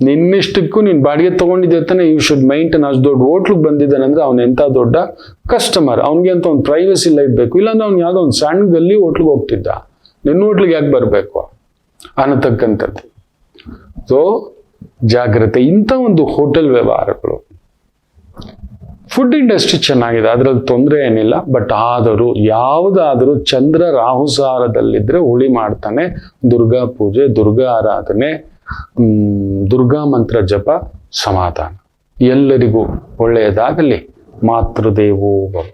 ನಿನ್ನಿಷ್ಟಕ್ಕೂ ನೀನ್ ಬಾಡಿಗೆ ತಗೊಂಡಿದ್ದೆ ತಾನೆ, ಯು ಶುಡ್ ಮೈಂಟೈನ್. ಅಷ್ಟು ದೊಡ್ಡ ಹೋಟ್ಲಿಗೆ ಬಂದಿದ್ದಾನೆ ಅಂದ್ರೆ ಅವ್ನು ಎಂತ ದೊಡ್ಡ ಕಸ್ಟಮರ್, ಅವ್ನಿಗೆ ಅಂತ ಒಂದು ಪ್ರೈವಸಿ ಲೈಫ್ ಬೇಕು. ಇಲ್ಲಾಂದ್ರೆ ಅವ್ನು ಯಾವ್ದೋ ಒಂದು ಸಣ್ಣ ಗಲ್ಲಿ ಹೋಟ್ಲಿಗೆ ಹೋಗ್ತಿದ್ದ, ನಿನ್ನ ಹೋಟ್ಲಿಗೆ ಯಾಕೆ ಬರ್ಬೇಕು ಅನ್ನತಕ್ಕಂಥದ್ದು. ಸೊ ಜಾಗ್ರತೆ. ಇಂಥ ಒಂದು ಹೋಟೆಲ್ ವ್ಯವಹಾರಗಳು, ಫುಡ್ ಇಂಡಸ್ಟ್ರಿ ಚೆನ್ನಾಗಿದೆ, ಅದ್ರಲ್ಲಿ ತೊಂದರೆ ಏನಿಲ್ಲ. ಬಟ್ ಆದರೂ ಯಾವುದಾದರೂ ಚಂದ್ರ ರಾಹುಸಾರದಲ್ಲಿದ್ರೆ ಹುಳಿ ಮಾಡ್ತಾನೆ. ದುರ್ಗಾ ಪೂಜೆ, ದುರ್ಗಾ ಆರಾಧನೆ, ದುರ್ಗಾ ಮಂತ್ರ ಜಪ, ಸಮಾಧಾನ. ಎಲ್ಲರಿಗೂ ಒಳ್ಳೆಯದಾಗಲಿ. ಮಾತೃದೇವೋ ಭವ.